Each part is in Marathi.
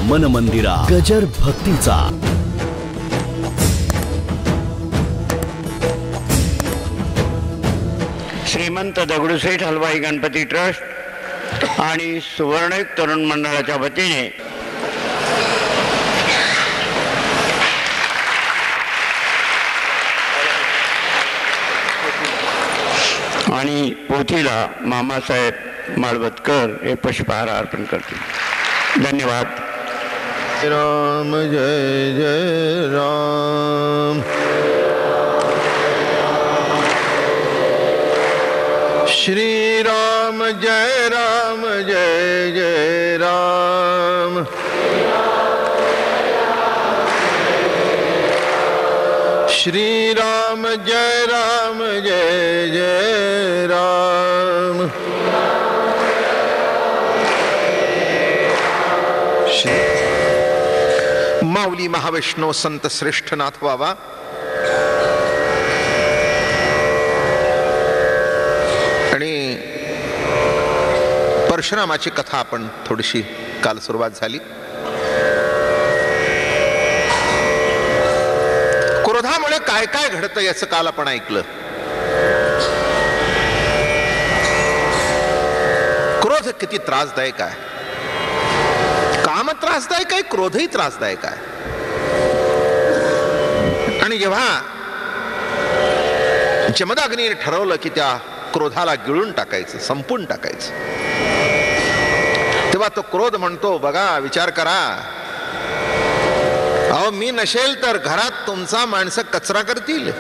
मन मंदिरा गजर भक्तीचा। श्रीमंत दगडूशेठ हलवाई गणपती ट्रस्ट आणि सुवर्णयुग तरुण मंडळाच्या वतीने आणि पोथीला मामासाहेब माळवतकर हे पुष्पहार अर्पण करतील। धन्यवाद। राम जय जय राम। श्री राम जय जय राम। श्री राम जय जय राम। माऊली महावैष्णव संत श्रेष्ठ नाथ बाबा आणि परशुरामाची कथा आपण थोडीशी काल सुरुवात झाली। क्रोधामुळे काय काय घडतं याचं काल आपण ऐकलं। क्रोध किती त्रासदायक आहे। काम त्रासदायक आहे, क्रोधही त्रासदायक आहे। आणि जेव्हा जमदग्नीने ठरवलं की त्या क्रोधाला गिळून टाकायचं, संपून टाकायचं, तेव्हा तो क्रोध म्हणतो, बघा विचार करा, अहो मी नसेल तर घरात तुमचा माणसं कचरा करतील।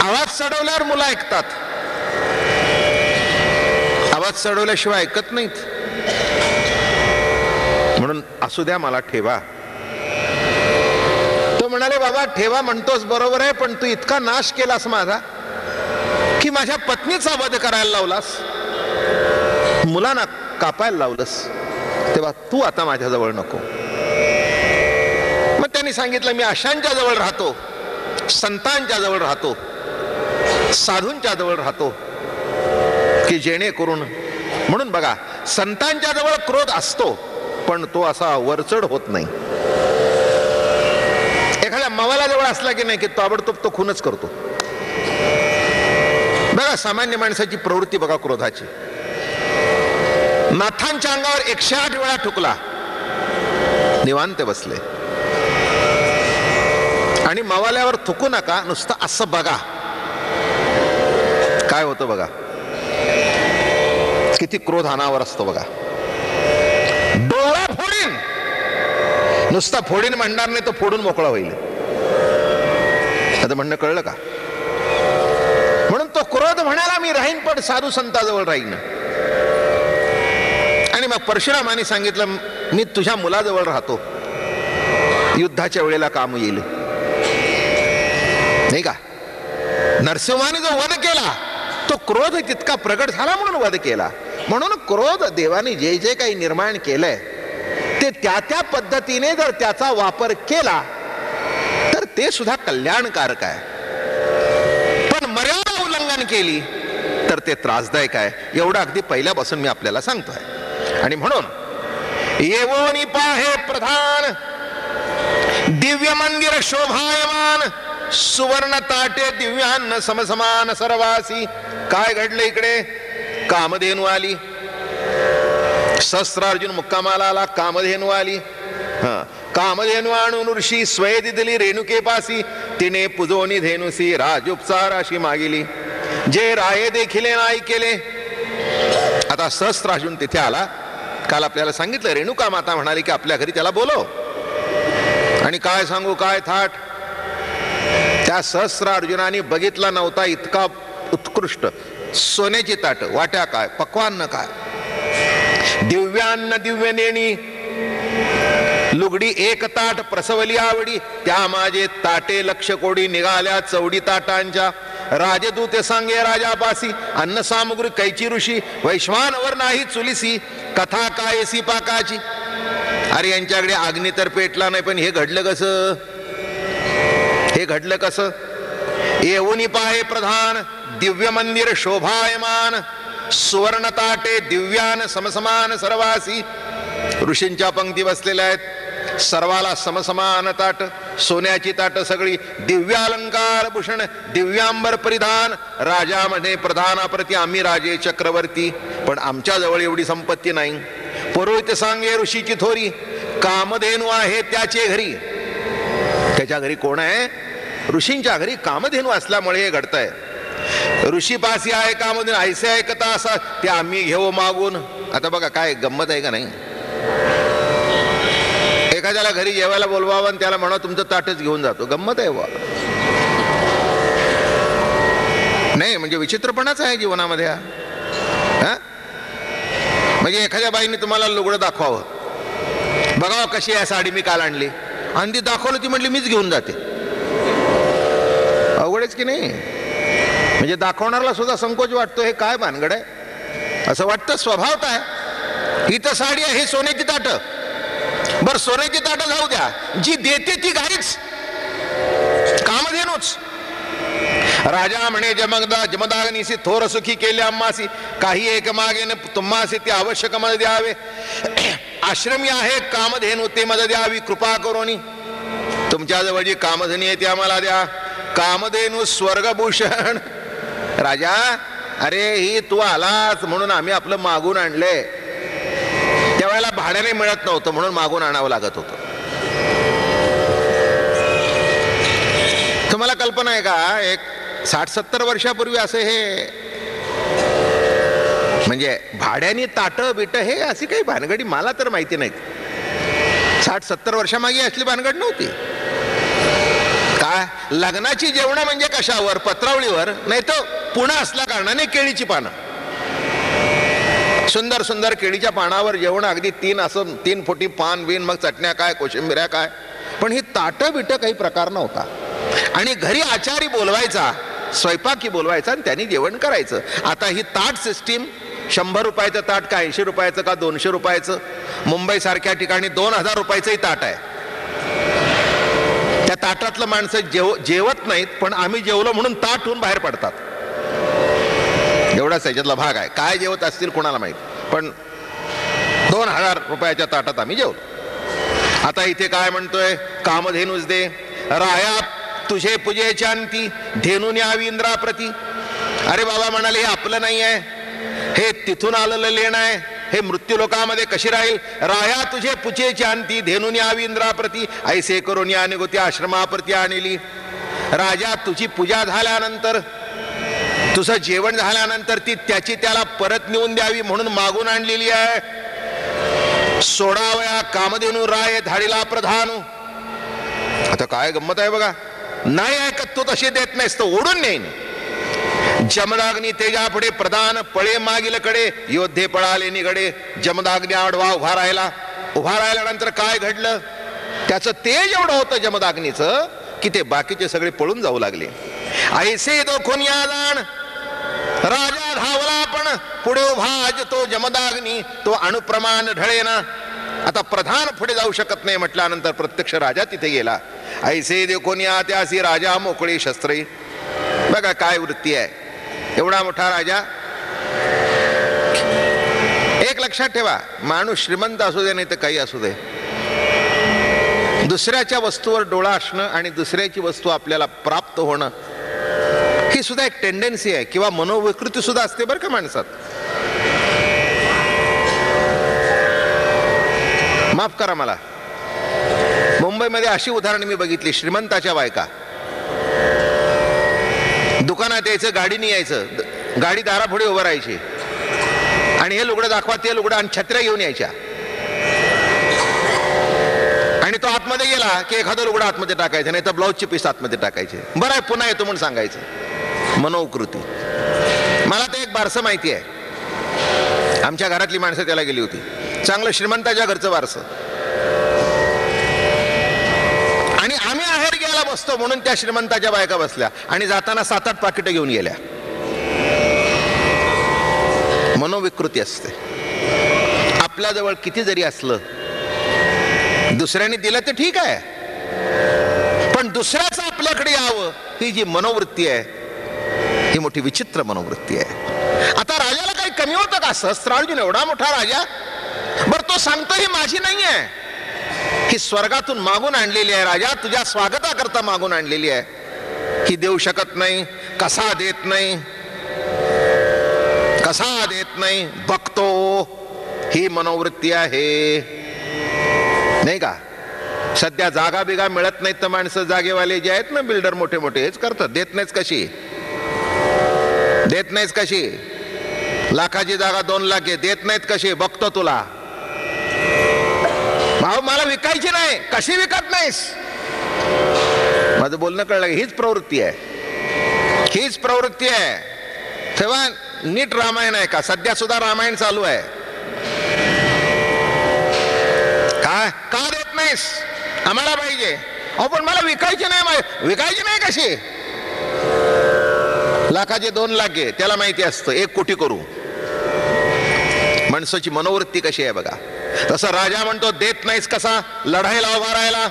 आवाज चढवल्यावर मुलं ऐकतात, आवाज चढवल्याशिवाय ऐकत नाहीत। म्हणून असू द्या, मला ठेवा। तो म्हणाले, बाबा ठेवा म्हणतोस बरोबर आहे, पण तू इतका नाश केलास माझा की माझ्या पत्नीचा वध करायला लावलास, मुलांना कापायला लावलंस, तेव्हा तू आता माझ्याजवळ नको। मग त्यांनी सांगितलं, मी अशांच्या जवळ राहतो, संतांच्या जवळ राहतो, साधूंच्या जवळ राहतो की जेणेकरून, म्हणून बघा संतांच्या जवळ क्रोध असतो पण तो असा वरचढ होत नाही। एखाद्या मवाला जवळ असला की नाही की ताबडतोब तो खूनच करतो। बघा सामान्य माणसाची प्रवृत्ती बघा क्रोधाची। नाथांच्या अंगावर 108 वेळा ठुकला, निवांत बसले। आणि मवाल्यावर थुकू नका, नुसतं असं बघा काय होतं बघा, किती क्रोध अनावर असतो बघा। डोळा फोडीन, नुसता फोडीन म्हणणार नाही, तो फोडून मोकळा होईल। आता म्हणणं कळलं का? म्हणून तो क्रोध म्हणाला, मी राहीन पण साधू संताजवळ राहीन। आणि मग परशुरामाने सांगितलं, मी तुझ्या मुलाजवळ राहतो, युद्धाच्या वेळेला काम येईल, नाही का? नरसिंहाने जो वध केला तो क्रोध तितका प्रगट झाला म्हणून वध केला। म्हणून क्रोध देवाने जे जे काही निर्माण केलंय ते त्या त्या पद्धतीने जर त्याचा वापर केला तर ते सुद्धा कल्याणकारक आहे, पण मर्यादा उल्लंघन केली तर ते त्रासदायक आहे। एवढं अगदी पहिल्यापासून मी आपल्याला सांगतोय। आणि म्हणून येवोनी पाहे प्रधान दिव्य मंदिर शोभायमान सुवर्ण ताटे दिव्यान्न समसमान सर्वासी। काय घडलं इकडे? कामधेनू आली, सहस्रार्जुन मुक्कामाला आला, कामधेनू आली। कामधेनू आणून ऋषी स्वयं दिली रेणुकेपासी, तिने पुजोनी धेनुसी राजोपचार अशी मागिली, जे राये देखिले नाही केले। आता सहस्रार्जुन तिथे आला। काल आपल्याला सांगितलं, रेणुका माता म्हणाली की आपल्या घरी त्याला बोलव। आणि काय सांगू, काय थाट, त्या सहस्रार्जुनाने बघितला नव्हता इतका उत्कृष्ट सोन्याची ताट, वाट्या काय, पक्वान्न काय, दिव्यान्न दिव्य नेणी, लुगडी एक ताट प्रसवली आवडी, त्या माझे ताटे लक्ष कोडी निघाल्या चौडी ताटांच्या। राजदूत सांगे राजापासी, अन्न सामुग्री कैची ऋषी, वैश्वानवर नाही चुलिसी, कथा कायसी पाकाची। अरे यांच्याकडे अग्नी तर पेटला नाही, पण हे घडलं कसं? हे घडलं कसं? येऊनी पाहे प्रधान दिव्य मंदिर शोभायमान सुवर्ण ताटे दिव्यान समसमान सर्वासी. ऋषींच्या पंक्ती बसलेल्या आहेत. सर्वाला समसमान ताट, सोन्याची ताट सगळी, दिव्यालंकार भूषण, दिव्यांबर परिधान. राजा म्हणे प्रधानाप्रती आम्ही राजे चक्रवर्ती, पण आमच्या जवळ एवढी संपत्ती नाही. पुरोहित सांगे ऋषीची थोरी, कामधेनू आहे त्याचे घरी. त्याच्या घरी कोण आहे? ऋषींच्या घरी कामधेनू असल्यामुळे हे घडतंय. ऋषीपासी आहे कामधेनू, ऐसे ऐकता असा ते आम्ही घेऊ मागून. आता बघा काय गंमत आहे का नाही. एखाद्याला घरी जेवायला बोलवावं आणि त्याला म्हणा तुमचं ताटच घेऊन जातो. गंमत आहे बा. नाही म्हणजे विचित्रपणाच आहे जीवनामध्ये हा. म्हणजे एखाद्या बाईने तुम्हाला लुगडं दाखवावं, बघावं कशी आहे साडी मी काल आणली, आणि ती दाखवलं, ती म्हटली मीच घेऊन जाते. अवघडच की नाही. म्हणजे दाखवणाऱ्याला सुद्धा संकोच वाटतो, हे काय भानगड आहे असं वाटतं. स्वभावत आहे. ही तर साडी आहे, ही सोन्याची ताटं. बर सोन्याची ताटं जाऊ द्या, जी देते ती गाईच, कामधेनूच. राजा म्हणे जमदाग्नीसी थोर सुखी केले आम्हासी, काही एक मागे न तुम्हासी ते आवश्यक मद द्यावे. आश्रमी आहे कामधेनू ते मद द्यावी कृपा करोनी. तुमच्या जवळ जी कामधेनी आहे ती आम्हाला द्या. कामधेनू स्वर्गभूषण. राजा अरे ही तू आलाच म्हणून आम्ही आपलं मागून आणले. त्यावेळेला भाड्याने मिळत नव्हतं म्हणून मागून आणावं लागत होतं. तुम्हाला कल्पना आहे का, एक 60-70 वर्षापूर्वी असं हे म्हणजे भाड्याने ताट बिट हे अशी काही भानगडी मला तर माहिती नाही. 60-70 वर्षामागे असली भानगड नव्हती. काय लग्नाची जेवण म्हणजे कशावर? पत्रावळीवर, नाही तर पुणा असल्या कारणाने केळीची पानं. सुंदर सुंदर केळीच्या पानावर जेवण, अगदी 3 फुटी पान बिन, मग चटण्या काय, कोशिंबिऱ्या काय. पण ही ताटं बिट काही प्रकार नव्हता. आणि घरी आचारी बोलवायचा, स्वयंपाकी बोलवायचा आणि त्यांनी जेवण करायचं. आता ही ताट सिस्टीम 100 रुपयाचं ताट का 80 रुपयाचं का 200 रुपयाचं. मुंबई सारख्या ठिकाणी 2000 रुपयाचंही ताट आहे. त्या ताटातलं माणसं जेवत नाहीत, पण आम्ही जेवलो म्हणून ताट होऊन बाहेर पडतात. एवढाच त्याच्यातला भाग आहे. काय जेवत असतील कोणाला माहित, पण 2000 रुपयाच्या ताटात आम्ही जेवलो. आता इथे काय म्हणतोय? कामधेनूच दे. राया तुझे पूजे शांती धेनू न्यावी इंद्राप्रती. अरे बाबा म्हणाले हे आपलं नाही आहे, हे तिथून आलेलं लेण आहे, हे मृत्यू लोकामध्ये कशी राहील? राया तुझे पूजे शांती धेनू न्यावी इंद्राप्रती. ऐसे करून या निगोती आश्रमाप्रती आणली. राजा तुझी पूजा झाल्यानंतर, तुझं जेवण झाल्यानंतर ती त्याची त्याला परत नेऊन द्यावी म्हणून मागून आणलेली आहे. सोडावया कामधेनू राय धाडीला प्रधानू. आता काय गंमत आहे बघा. नाही ऐकत तू तशी देत नाहीस तर ओढून नेईन. जमदाग्नी तेजा पुढे प्रधान पळे मागील कडे, योद्धे पळाले निगडे. जमदाग्नी आडवा उभा राहिल्यानंतर काय घडलं? त्याचं तेज एवढं होतं जमदाग्नीचं की ते बाकीचे सगळे पळून जाऊ लागले. ऐसे दोखून या जाण. राजा धावला पण पुढे उभा तो जमदाग्नी, तो अणुप्रमाण ढळेना. आता प्रधान पुढे जाऊ शकत नाही म्हटल्यानंतर प्रत्यक्ष राजा तिथे गेला. ऐसे देखून या त्यासी राजा मोकळी शस्त्रे. बघा काय वृत्ती आहे. एवढा मोठा राजा. एक लक्षात ठेवा, माणूस श्रीमंत असू दे नाही तर काही असू दे, दुसऱ्याच्या वस्तूवर डोळा असणं आणि दुसऱ्याची वस्तू आपल्याला प्राप्त होणं ही सुद्धा एक टेंडन्सी आहे किंवा मनोविकृती सुद्धा असते बरं का माणसात. माफ करा मला, मुंबईमध्ये अशी उदाहरणं मी बघितली. श्रीमंताच्या बायका दुकानात यायचं, गाडीने यायचं, गाडी दारापुढे उभं राहायची आणि हे लुगडं दाखवा ते लुगडं आणि छत्र्या घेऊन यायच्या. आणि तो आतमध्ये गेला की एखादं लुगडं आतमध्ये टाकायचं, नाही तर ब्लाऊजची पीस आतमध्ये टाकायचे. बरं आहे पुन्हा येतो म्हणून सांगायचं. मनोकृती. मला ते एक बारसं माहिती आहे. आमच्या घरातली माणसं त्याला गेली होती. चांगलं श्रीमंताच्या घरचं बारसं. आणि आम्ही आहेर घ्यायला बसतो म्हणून त्या श्रीमंताच्या बायका बसल्या आणि जाताना 7-8 पाकिटं घेऊन गेल्या. मनोविकृती असते. आपल्याजवळ किती जरी असलं, दुसऱ्याने दिलं तर ठीक आहे, पण दुसऱ्याचं आपल्याकडे यावं ही जी मनोवृत्ती आहे ही मोठी विचित्र मनोवृत्ती आहे. आता राजाला काही कमी होतं का? सहस्त्रार्जुन एवढा मोठा राजा, बर तो सांगतो ही माझी नाही आहे, ही स्वर्गातून मागून आणलेली आहे राजा, तुझ्या स्वागताकरता मागून आणलेली आहे, ही देऊ शकत नाही. कसा देत नाही? कसा देत नाही? बघतो, ही मनोवृत्ती आहे, नाही का? सध्या जागा बिगा मिळत नाहीत तर माणसं जागेवाले जे आहेत ना, बिल्डर मोठे मोठे, हेच करतात. देत नाहीच कशी? देत नाहीच कशी? लाखाची जागा 2 लाख आहे, देत नाहीत कशी? बघतो तुला. भाऊ मला विकायची नाही, कशी विकत नाहीस? माझं बोलणं कळलं? हीच प्रवृत्ती आहे, हीच प्रवृत्ती आहे. तेव्हा नीट रामायण आहे का? सध्या सुद्धा रामायण चालू आहे. काय का देत नाहीस? आम्हाला पाहिजे. अहो पण मला विकायची नाही. विकायची नाही कशी? लाखाचे 2 लाख आहे, त्याला माहिती असतं 1 कोटी करू. माणसाची मनोवृत्ती कशी आहे बघा. तसं राजा म्हणतो देत नाहीस कसा? लढाईला उभा राहायला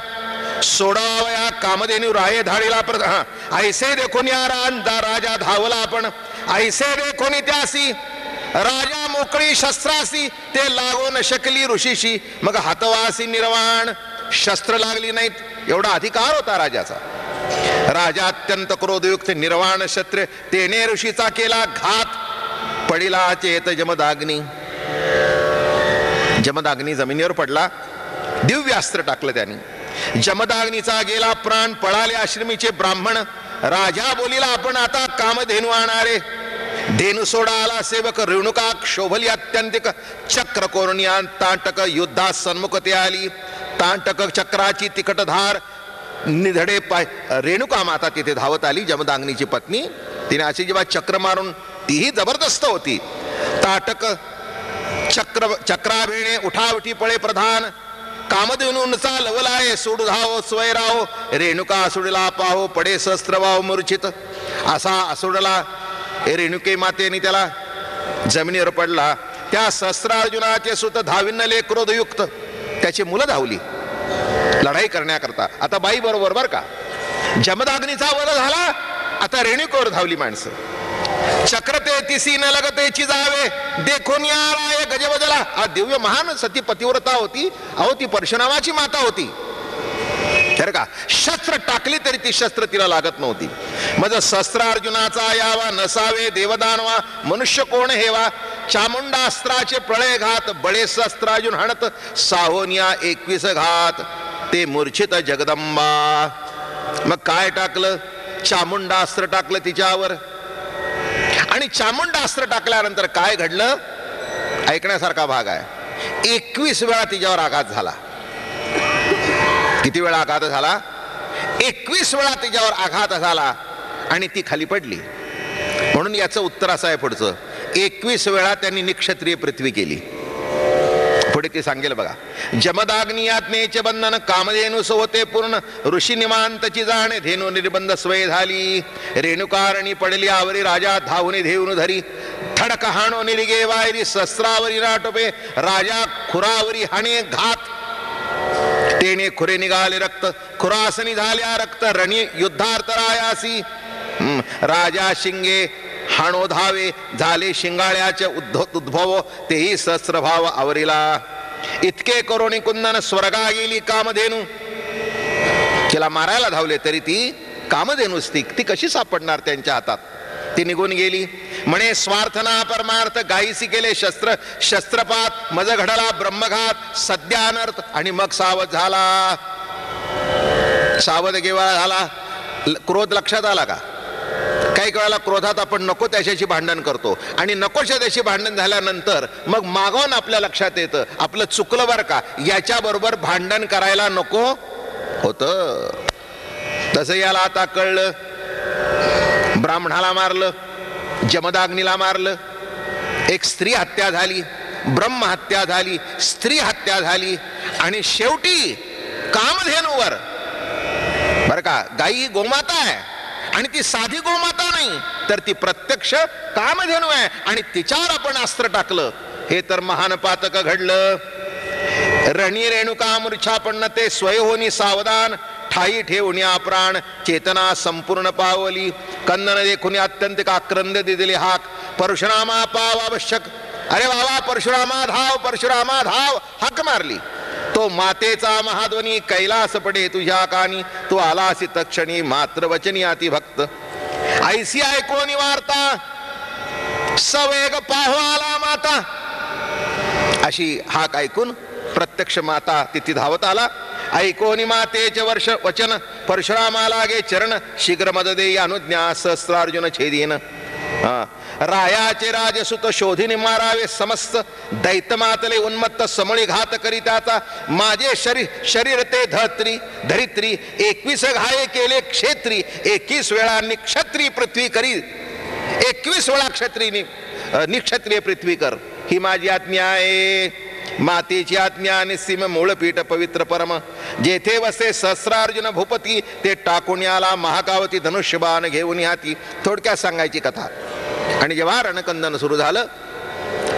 सोडावया कामधेनू राये धाडीला. ऐसे देखून या राजा धावला आपण, ऐसे देखून त्यासी राजा मोकळी शस्त्रासी, ते लागो न शकली ऋषीशी. मग हातवासी निर्वाण, शस्त्र लागली नाहीत, एवढा अधिकार होता राजाचा. राजा अत्यंत क्रोधयुक्त, निर्वाण शस्त्र, तेने ऋषीचा केला घात. पडिला चेत जमदाग्नी, जमदाग्नी जमिनीवर पडला, दिव्य अस्त्र टाकलं त्यांनी. जमदाग्नीचा गेला प्राण, पळाले आश्रमीचे ब्राह्मण. राजा बोलिला आपण आता कामधेनू आणारे. धेनू सोडा आला सेवक, रेणुका शोभली अत्यंतिक. चक्र कोरण्या तांटक, युद्धात सन्मुख ते आली. तांटक चक्राची तिखट धार, निधडे पाय. रेणुका माता तिथे धावत आली, जमदाग्नीची पत्नी. तिने अशी जेव्हा चक्र मारून, तीही जबरदस्त होती. ताटक चक्राभिणे उठावठी पळे प्रधान. कामधेनूंचा लवलाय सोडू धाव स्वयराव. रेणुका सोडला पाहो पडे सहस्त्रभाव मूर्छित. असा असोडला रेणुके मातेने त्याला जमिनीवर पडला. त्या सहस्त्रार्जुनाचे सुत धाविन्नले क्रोधयुक्त, त्याची मुलं धावली लढाई करण्याकरता. आता बाई बरोबर बर का. जमदाग्नीचा वध झाला, आता रेणुकेवर धावली माणसं. चक्र ते तिसी न लगतेची जावे, देखून या राय गजबजला. हा दिव्य महान सती पतिव्रता होती. अहो ती परशुरामाची माता होती तर का. शस्त्र टाकली तरी ती शस्त्र तिला लागत नव्हती. मग सहस्त्रार्जुनाचा यावा, नसावे देवदानवा, मनुष्य कोण हेवा. चामुंडास्त्राचे प्रळय घात, बळे सहस्त्रार्जुन हणत. साहोनिया 21 घात, ते मूर्छित जगदंबा. मग काय टाकलं? चामुंडास्त्र टाकलं तिच्यावर. आणि चामुंडास्त्र टाकल्यानंतर काय घडलं? ऐकण्यासारखा भाग आहे. 21 वेळा तिच्यावर आघात झाला. किती वेळा आघात झाला? 21 वेळा तिच्यावर आघात झाला आणि ती खाली पडली. म्हणून याचं उत्तर असं आहे पुढचं. 21 वेळा त्यांनी निक्षत्रिय पृथ्वी केली. पुढे ते सांगेल बघा. जमदाग्नी आज्ञेचे बंधन, कामधेनू होते पूर्ण. ऋषी निमांतची जाणे, धेनू निर्बंध स्वय झाली. रेणुकारणी पडली आवरी, राजा धावून धेऊन धरी. थडक हाणो निरिगे वायरी, शस्त्रावरी नाटोपे. राजा खुरावरी हाणे घात, तेने खुरे निघाले रक्त. खुरासनी झाल्या रक्त, रणी युद्धार्थ रायासी. राजा शिंगे हाणो धावे, झाले शिंगाळ्याचे उद्भव. तेही सहस्त्रभाव आवरीला. इतके करोनी कुंदन स्वर्गा गेली कामधेनू. तिला मारायला धावले तरी ती कामधेनूच ती कशी सापडणार त्यांच्या हातात? ती निघून गेली. म्हणे स्वार्थना परमार्थ, गायीसी केले शस्त्र शस्त्रपात. मज घडला ब्रह्मघात, सध्या अनर्थ. आणि मग सावध झाला. सावध केव्हा झाला? क्रोध लक्षात आला का? काही वेळेला क्रोधात आपण नको त्याच्याशी भांडण करतो आणि नकोशा त्याशी भांडण झाल्यानंतर मग मागवून आपल्या लक्षात येतं आपलं चुकलं बरं का, याच्या बरोबर भांडण करायला नको होतं. तसं याला आता कळलं. ब्राह्मणाला मारलं, जमदाग्नीला मारलं, एक स्त्री हत्या झाली, ब्रह्म हत्या झाली, स्त्री हत्या झाली आणि शेवटी कामधेनूवर. बरं का, गाई गोमाता आहे आणि ती साधी गोमाता नाही तर ती प्रत्यक्ष कामधेनू आहे आणि तिच्यावर आपण अस्त्र टाकलं. हे तर महान पातक घडलं. रणी रेणुका मूर्छापन्न, ते स्वय होनी सावधान. ठाई ठेवणी प्राण, चेतना संपूर्ण पावली. कन्नन देखुनी अत्यंत आक्रंद दिले हाक. परशुरामा पाव आवश्यक, अरे बाबा परशुरामा धाव, परशुरामा धाव हाक मारली. तो मातेचा महाध्वनी कैलास पडे तुझ्या कानी, तू आलासी तक्षणी मात्र वचनी अति भक्त. ऐसी ऐकून वार्ता सवेग पाहू आला माता. अशी हाक ऐकून प्रत्यक्ष माता तिथे धावत आला. ऐकोनी मातेचे वर्ष वचन परशुरामाला गे चरण, शीघ्र मद देई अनुज्ञा सहस्रार्जुन छेदीन. रायाचे राजसुत शोधिनी मारावे समस्त, दैत्यमातले उन्मत्त समळी घात करी त्याचा. माझे शरीर ते धरित्री 21 घाये केले क्षेत्री, 21 वेळा निक्षत्री पृथ्वी करी, 21 वेळा निक्षत्रिय पृथ्वी कर. ही माझी आज्ञा आहे. मातेची आज्ञा निस्सीम मूळपीठ पवित्र परम, जेथे वसे सहस्रार्जुन भूपती, ते टाकून आला महाकावती धनुष्यबाण घेऊन हाती. थोडक्यात सांगायची कथा. आणि जेव्हा रणकंदन सुरू झालं,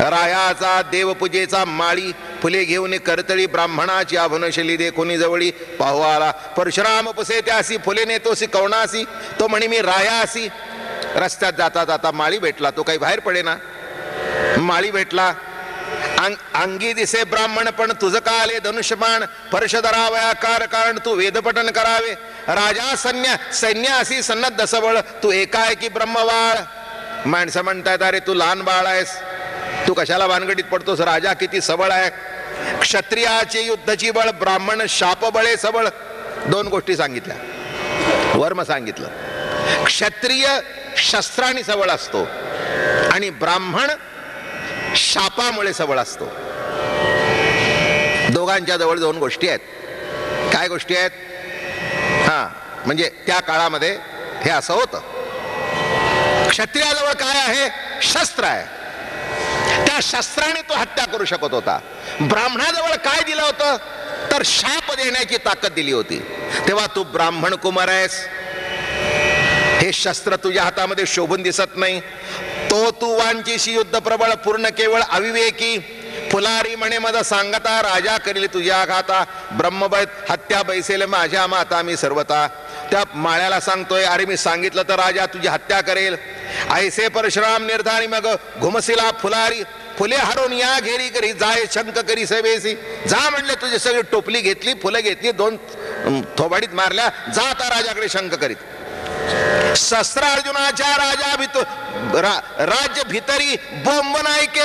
रायाचा देवपूजेचा माळी फुले घेऊन करतळी ब्राह्मणाची आभनशैली देखोनी जवळी पाहू आला. परशुराम पुसे त्यासी फुले नेतोसी कवणासी, तो म्हणे मी रायासी. रस्त्यात जाता जाता माळी भेटला, तो काही बाहेर पडेना. माळी भेटला, अंगी दिसे ब्राह्मण पण तुझं का आले धनुष्यबाण, परश धरावया कारण तू वेदपठन करावे. राजा सैन्यासी सन्नद्ध सबळ, तू एकाएकी ब्रह्मवाळ. माणसं म्हणतात अरे तू लहान बाळ आहेस, तू कशाला भानगडीत पडतोस, राजा किती सबळ आहे. क्षत्रियाचे युद्धची बळ, ब्राह्मण शाप बळे सबळ. 2 गोष्टी सांगितल्या, वर्म सांगितलं. क्षत्रिय शस्त्राने सबळ असतो आणि ब्राह्मण शापामुळे सबळ असतो. दोघांच्या जवळ 2 गोष्टी आहेत. काय गोष्टी आहेत? म्हणजे त्या काळामध्ये हे असं होतं. क्षत्रियाजवळ काय आहे? शस्त्र आहे. त्या शस्त्राने तो हत्या करू शकत होता. ब्राह्मणाजवळ काय दिलं होतं? तर शाप देण्याची ताकद दिली होती. तेव्हा तू ब्राह्मण कुमार आहेस, हे शस्त्र तुझ्या हातामध्ये शोभून दिसत नाही. तो तू वांचीशी युद्ध प्रबळ पूर्ण केवळ अविवेकी. फुलारी म्हणे मद सांगता, राजा करील तुझ्या घाता. ब्रह्मबैत हत्या बैसेल माझ्या माता मी सर्वता. त्या माळ्याला सांगतोय अरे मी सांगितलं तर राजा तुझी हत्या करेल. ऐसे परशुराम निर्धारी मग घुमसिला फुलारी, फुले हरून या घेरी करी जाय शंक करी सवेसी. जा म्हणले, तुझी सगळी टोपली घेतली, फुलं घेतली, 2 थोबाडीत मारल्या, जा आता राजाकडे शंक करीत. सहस्रार्जुनाच्या राज्य भितरी बोंब नाही के.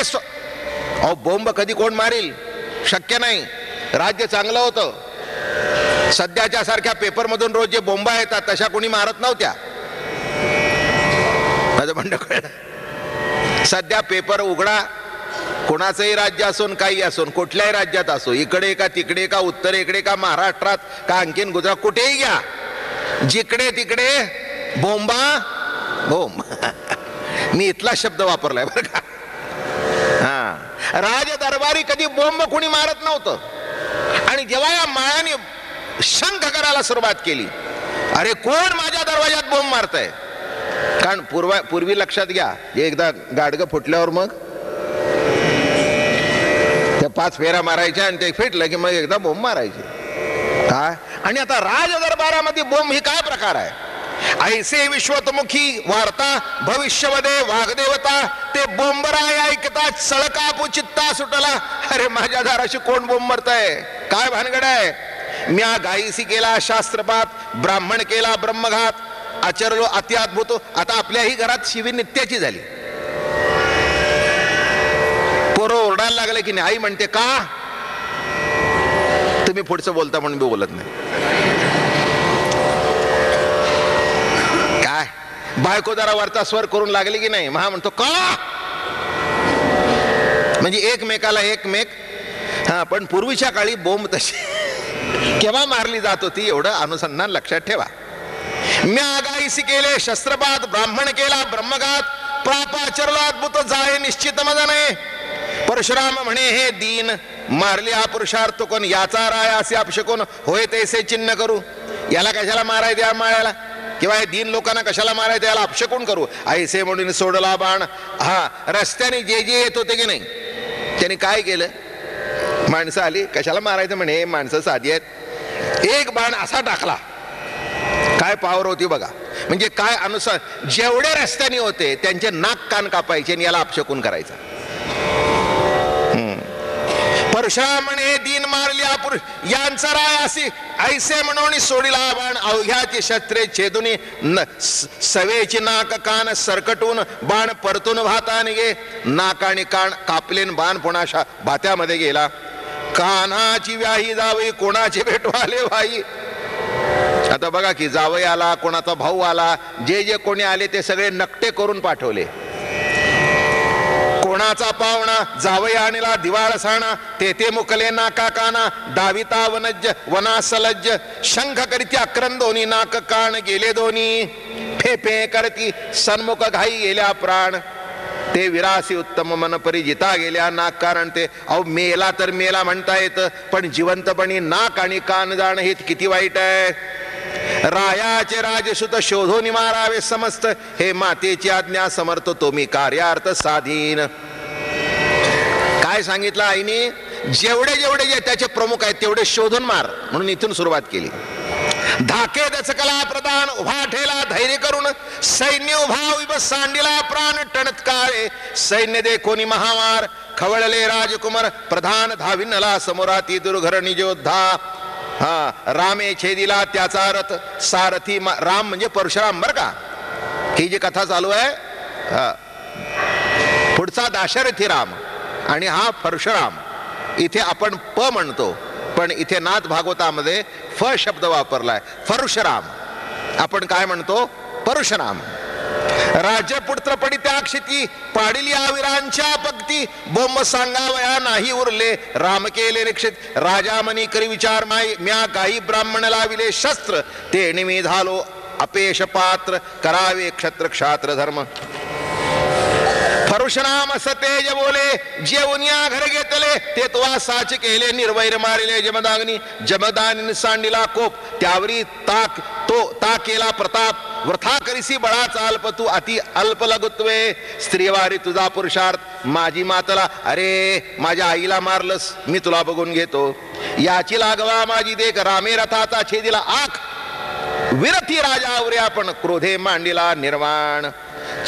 अहो बोंब कधी कोण मारेल? शक्य नाही. राज्य चांगलं होतं. सध्याच्या सारख्या पेपर मधून रोज जे बोंबा येतात तशा कोणी मारत नव्हत्या. माझं म्हणणं कळलं. सध्या पेपर उघडा, कोणाचंही राज्य असून काही असून, कुठल्याही राज्यात असो, इकडे का तिकडे का उत्तरेकडे का महाराष्ट्रात का आणखीन गुजरात, कुठेही घ्या, जिकडे तिकडे बोंबा बोंब. मी इथला शब्द वापरलाय बरं का. राज दरबारी कधी बोंब कोणी मारत नव्हतं. आणि जेव्हा या माळाने शंख करायला सुरुवात केली, अरे कोण माझ्या दरवाजात बोंब मारतय? कारण पूर्वी लक्षात घ्या, एकदा गाडगं फुटल्यावर मग त्या 5 फेऱ्या मारायच्या आणि ते फिटलं की मग एकदा बोंब मारायचे. काय? आणि आता राज दरबारामध्ये बोंब ही काय प्रकार आहे? ऐसे विश्वतमुखी वार्ता भविष्यमध्ये वाघदेवता, ते बोंबराय ऐकतात सळकापू चित्ता सुटला. अरे माझ्या दाराशी कोण बोंब मारताय? काय भानगड आहे? म्या गायीसी केला शास्त्रपात, ब्राह्मण केला ब्रह्मघात, आचरलो अति अद्भुत. आता आपल्याही घरात शिवी नित्याची झाली. पोरं ओरडायला लागले की नाही. आई म्हणते का तुम्ही पुढचं बोलता म्हणून मी बोलत नाही. काय बायको जरा वरचा स्वर करून लागली की नाही, महा म्हणतो का. म्हणजे एकमेकाला एकमेक. पण पूर्वीच्या काळी बोंब तशी केव्हा मारली जात होती एवढं अनुसंधान लक्षात ठेवा. म्या गायीसी केले शस्त्रपात, ब्राह्मण केला ब्रह्मघात, प्रापाचरला अद्भुत जाय निश्चित मजा नाही. परशुराम म्हणे हे दीन, मारली हा पुरुषार्थ कोण, याचा राय असे अपशकोन होय तैसे चिन्ह करू. याला कशाला मारायचे या माळ्याला, किंवा हे दीन लोकांना कशाला मारायचं, याला अपशकून करू. ऐसे म्हणून सोडला बाण. रस्त्याने जे येत होते की नाही, त्यांनी काय केलं, माणसं आली कशाला मारायचं म्हणे, माणसं साधी आहेत. एक बाण असा टाकला, काय पावर होती बघा. म्हणजे काय अनुसार जेवढे रस्त्याने होते त्यांचे नाक कान कापायचे आणि याला अपशकून करायचा. परशुराम म्हणे दीन मारल्या पुरुष यांचा राय असी ऐसे म्हणून सोडिला बाण अवघ्याची शस्त्रे छेदुनी सवेची नाक कान सरकटून बाण परतून भाताने गे नाक आणि कान कापलेन बाण पुन्हा भात्यामध्ये गेला कानाची व्याही जावई कोणाचे भेटवाले भाई आता बघा की जावई आला कोणाचा भाऊ आला जे जे कोणी आले ते सगळे नकटे करून पाठवले कोणाचा पावणा जावई आणला दिवाळ साणा तेथे मुकले नाका काना दाविता वनज्ज वना सलज्ज शंख करीती अक्रंदोनी नाक कान गेले दोन्ही फेफे करती सन्मुख घाई गेल्या प्राण ते विरासी उत्तम मन परी जिता गेल्या नाक कारण ते अहो मेला तर मेला म्हणता येतं पण जिवंतपणी नाक आणि कान जाणं हे किती वाईट आहे रायाचे राजसुत शोधून मारावे समस्त हे मातेची आज्ञा समर्थ तो मी कार्यार्थ साधीन काय सांगितलं आईने जेवढे जेवढे जे त्याचे प्रमुख आहेत तेवढे शोधून मार म्हणून इथून सुरुवात केली धाके दचकला प्रधान उभा ठेला धैर्य करून सैन्य उभा विभ सांडिला प्राण टणत्कारे सैन्य दे कोणी महामार खवळले राजकुमार प्रधान धाविनला समोराती दुर्घर निजोद्धा रामे छेदिला त्याचा रथ सारथी राम म्हणजे परशुराम बर का ही जी कथा चालू आहे पुढचा दाशरथी राम आणि हा परशुराम इथे आपण प म्हणतो पण इथे नाथ भागवतामध्ये फ शब्द वापरलाय परशुराम आपण काय म्हणतो परशुराम राज्य पुत्र पडी त्या क्षिती पाडिली आविरांच्या पक्ती बोंब सांगावया नाही उरले राम केले निक्षित राजा मनी करी विचार माई म्या काही ब्राह्मण लाविले शस्त्र ते निमी झालो अपेश पात्र करावे क्षत्र क्षात्र धर्म परशुराम सतेज बोले जेवुनिया घर घेतले ते तो साच केले निर्वैर मारिले जमदाग्नी जमदानी सांडिला कोप त्यावरी ता केला प्रताप वृथा करीसी बळाचा अल्प तू अति अल्प लघुत्वे स्त्रीवारी तुझा पुरुषार्थ माझी मातला अरे माझ्या आईला मारलंस मी तुला बघून घेतो याची लागवा माझी देख रामे रथाचा छेदिला आख विरथी राजावरे आपण क्रोधे मांडिला निर्वाण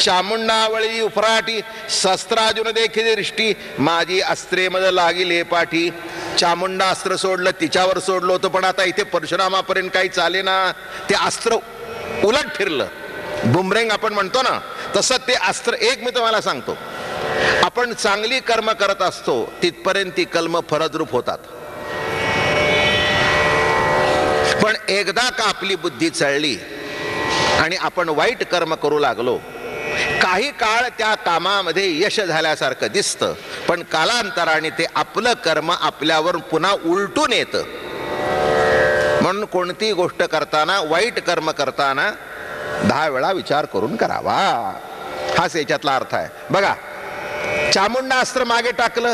चामुंडावळी उफराटी शस्त्रार्जुन देखील दृष्टी माझी अस्त्रे मध लागीले पाठी चामुंडा अस्त्र सोडलं तिच्यावर सोडलं होतं पण आता इथे परशुरामापर्यंत काही चाले ना ते अस्त्र उलट फिरलं बुमरेंग आपण म्हणतो ना तसं ते अस्त्र एक मी तुम्हाला सांगतो आपण चांगली कर्म करत असतो तिथपर्यंत ती कर्म फलद्रूप होतात पण एकदा का आपली बुद्धी चळली आणि आपण वाईट कर्म करू लागलो काही काळ त्या कामामध्ये यश झाल्यासारखं दिसतं पण कालांतराने ते आपलं कर्म आपल्यावर पुन्हा उलटून येतं म्हणून कोणती गोष्ट करताना वाईट कर्म करताना 10 वेळा विचार करून करावा हाच याच्यातला अर्थ आहे बघा चामुंडा अस्त्र मागे टाकलं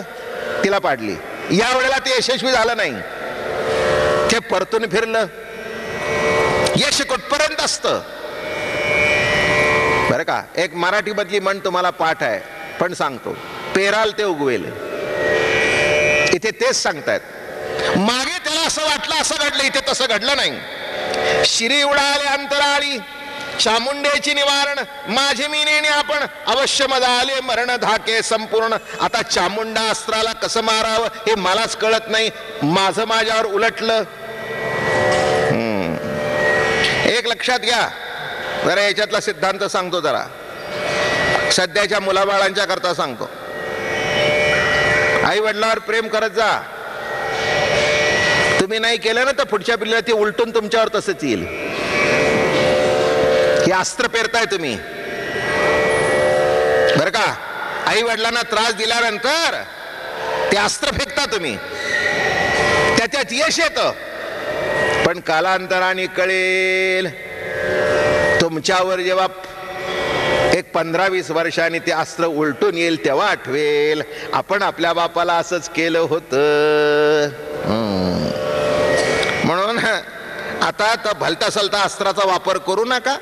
तिला पाडली या वेळेला ते यशस्वी झालं नाही ते परतून फिरलं यश कुठपर्यंत असतं बरं का एक मराठी मधली म्हण तुम्हाला पाठ आहे पण सांगतो पेराल ते उगवेल इथे तेच सांगतायत मागे त्याला असं वाटलं असं घडलं इथे तसं घडलं नाही शिरी उडाले अंतराळी चामुंडेची निवारण माझे मी नेणे आपण अवश्य मजा आले मरण धाके संपूर्ण आता चामुंडा अस्त्राला कसं मारावं हे मलाच कळत नाही माझं माझ्यावर उलटलं एक लक्षात घ्या जरा याच्यातला सिद्धांत सांगतो जरा सध्याच्या मुलाबाळांच्या करता सांगतो आई वडिलांवर प्रेम करत जा तुम्ही नाही केलं ना तर पुढच्या पिढीला ते उलटून तुमच्यावर तसंच येईल हे अस्त्र पेरताय तुम्ही बरं का आई वडिलांना त्रास दिल्यानंतर ते अस्त्र फेकता तुम्ही त्याच्यात यश येतं पण कालांतराने कळेल तुमच्यावर जेव्हा एक 15-20 वर्षांनी ते अस्त्र उलटून येईल तेव्हा आठवेल आपण आपल्या बापाला असंच केलं होतं म्हणून आता तर भलता सलता अस्त्राचा वापर करू नका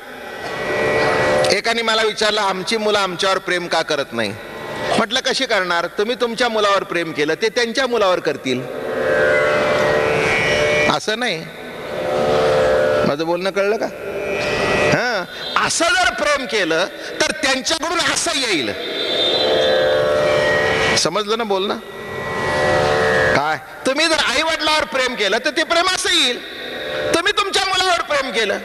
एकाने मला विचारलं आमची मुलं आमच्यावर प्रेम का करत नाही म्हटलं कशी करणार तुम्ही तुमच्या मुलावर प्रेम केलं ते त्यांच्या मुलावर करतील असं नाही माझं बोलणं कळलं का असं जर प्रेम केलं तर त्यांच्याकडून असं येईल समजलं ना बोलणं काय तुम्ही जर आई वडिलावर प्रेम केलं तर ते प्रेम असं येईल. तुम्ही तुमच्या मुलावर प्रेम केलं,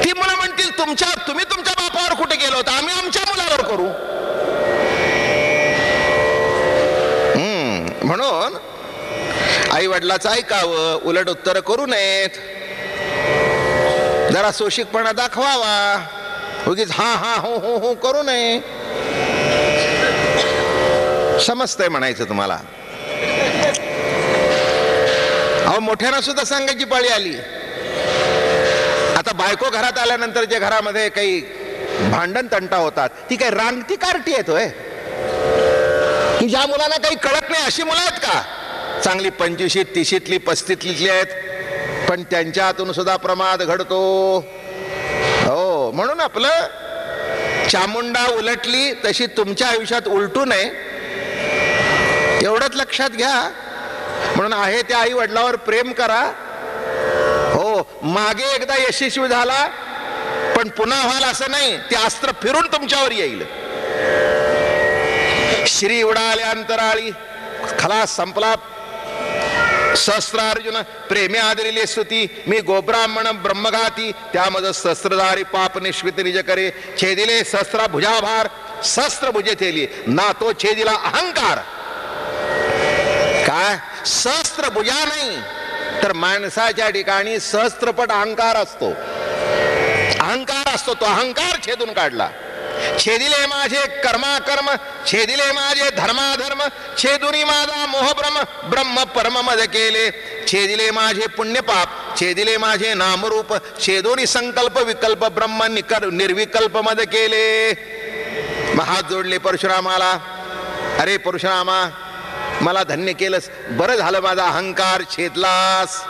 ती मुलं म्हणतील तुम्ही तुमच्या बापावर कुठे गेलो होता, आम्ही आमच्या मुलावर करू. म्हणून आई वडिलाचं ऐकावं, उलट उत्तर करू नयेत. जरा सोशिकपणा दाखवावा, उगीच हा हा हो हो हो करू नये. समजतंय म्हणायचं तुम्हाला. अहो मोठ्यानं सुद्धा सांगायची पाळी आली. आता बायको घरात आल्यानंतर जे घरामध्ये काही भांडण तंटा होतात, ती काही रांगती कार्टी येतोय की ज्या मुलांना काही कळत नाही अशी मुलं आहेत का? चांगली 25, 30, 35 आहेत, पण त्यांच्या हातून सुद्धा प्रमाद घडतो. हो, म्हणून आपलं चामुंडा उलटली तशी तुमच्या आयुष्यात उलटू नये एवढंच लक्षात घ्या. म्हणून आहे त्या आई वडिलावर प्रेम करा. हो, मागे एकदा यशस्वी झाला पण पुन्हा व्हाल असं नाही, ते अस्त्र फिरून तुमच्यावर येईल. श्री उडाले अंतराळी, खलास संपला. सहस्रार्जुन प्रेमे आदरिले स्तुती, मी गोब्राह्मण ब्रह्मघाती, त्यामध्ये सहस्रधारी पाप निष्वित निज करे, छेदिले सहस्रा भुजाभार, सहस्त्र भुजे थेली, ना तो छेदिला अहंकार. काय सहस्त्र भुजा नाही तर माणसाच्या ठिकाणी सहस्त्रपट अहंकार असतो. अहंकार असतो, तो अहंकार छेदून काढला. छेदिले माझे कर्माकर्म, छेदिले माझे धर्माधर्म, छेदुनी माझा मोहभ्रम, ब्रह्म परम मद केले, छेदिले माझे पुण्यपाप, छेदिले माझे नामरूप, छेदोनी संकल्प विकल्प ब्रह्म निर्विकल्प मद केले. हात जोडले परशुरामाला. अरे परशुरामा, मला धन्य केलंस, बरं झालं माझा अहंकार छेदलास.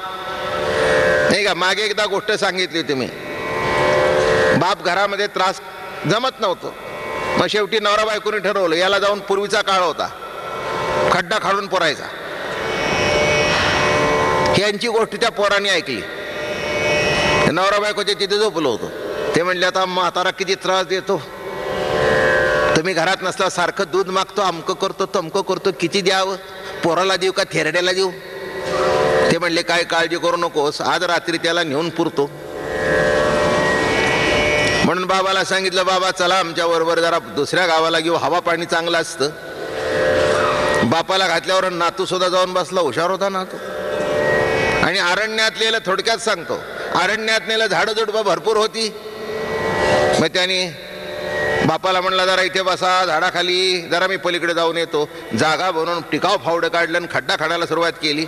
नाही का, मागे एकदा गोष्ट सांगितली तुम्ही. बाप घरामध्ये त्रास जमत नव्हतं, मग शेवटी नवरा बायकोनी ठरवलं याला जाऊन, पूर्वीचा काळ होता, खड्डा खाडून पोरायचा. यांची गोष्ट त्या पोराने ऐकली. नवरा बायकोच्या तिथे झोपलो होतो. ते म्हणले आता म्हातारा किती त्रास देतो, तुम्ही घरात नसता सारखं दूध मागतो, अमकं करतो तमकं करतो, किती द्यावं, पोराला देऊ का थेरड्याला देऊ? ते म्हणले काय काळजी करू नकोस, आज रात्री त्याला नेऊन पुरतो. म्हणून बाबाला सांगितलं, बाबा चला आमच्या बरोबर जरा दुसऱ्या गावाला घेऊ, हवा पाणी चांगलं असतं. बापाला घातल्यावर नातू सुद्धा जाऊन बसला. हुशार होता नातू. आणि अरण्यात नेलं, थोडक्यात सांगतो, अरण्यात नेलं, झाडं झुडपं भरपूर होती. मग त्याने बापाला म्हणला जरा इथे बसा झाडाखाली, जरा मी पलीकडे जाऊन येतो. जागा बनवून टिकाव फावडं काढलं आणि खड्डा खाण्याला सुरुवात केली.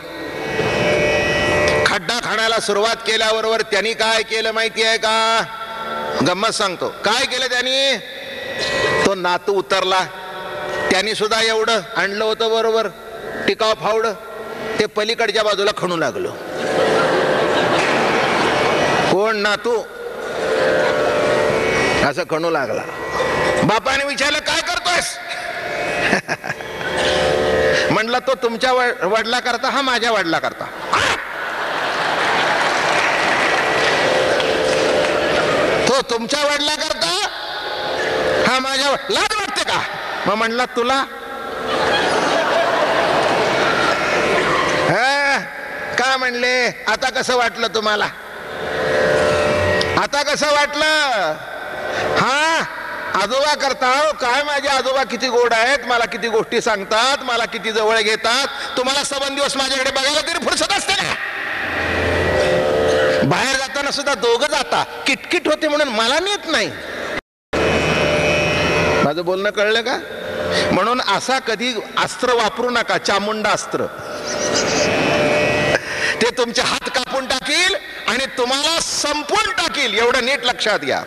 खड्डा खाण्याला सुरुवात केल्याबरोबर त्यांनी काय केलं माहिती आहे का? गंमत सांगतो. काय केलं त्यांनी? तो नातू उतरला, त्यांनी सुद्धा एवढं आणलं होतं बरोबर टिकाव फावडं, ते पलीकडच्या बाजूला खणू लागलो. कोण? नातू. असं खणू लागला. बापाने विचारलं काय करतोयस? म्हणला तो तुमच्या वडिला करता, हा माझ्या वडिला करता. तो तुमच्या वडिला करता, हा माझ्या. लाज वाटते का? मग म्हणला तुला का म्हणले? आता कसं वाटलं तुम्हाला? आता कसं वाटलं? हा आजोबा करता. काय माझे आजोबा किती गोड आहेत, मला किती गोष्टी सांगतात, मला किती जवळ घेतात. तुम्हाला 7 दिवस माझ्याकडे बघायला तरी फुरसत असते ना. बाहेर जाताना सुद्धा दोघं जाता, किटकिट होते म्हणून मला नेत नाही. माझं बोलणं कळलं का? म्हणून असा कधी अस्त्र वापरू नका, चामुंडा अस्त्र. ते तुमचे हात कापून टाकील आणि तुम्हाला संपवून टाकील, एवढं नीट लक्षात घ्या.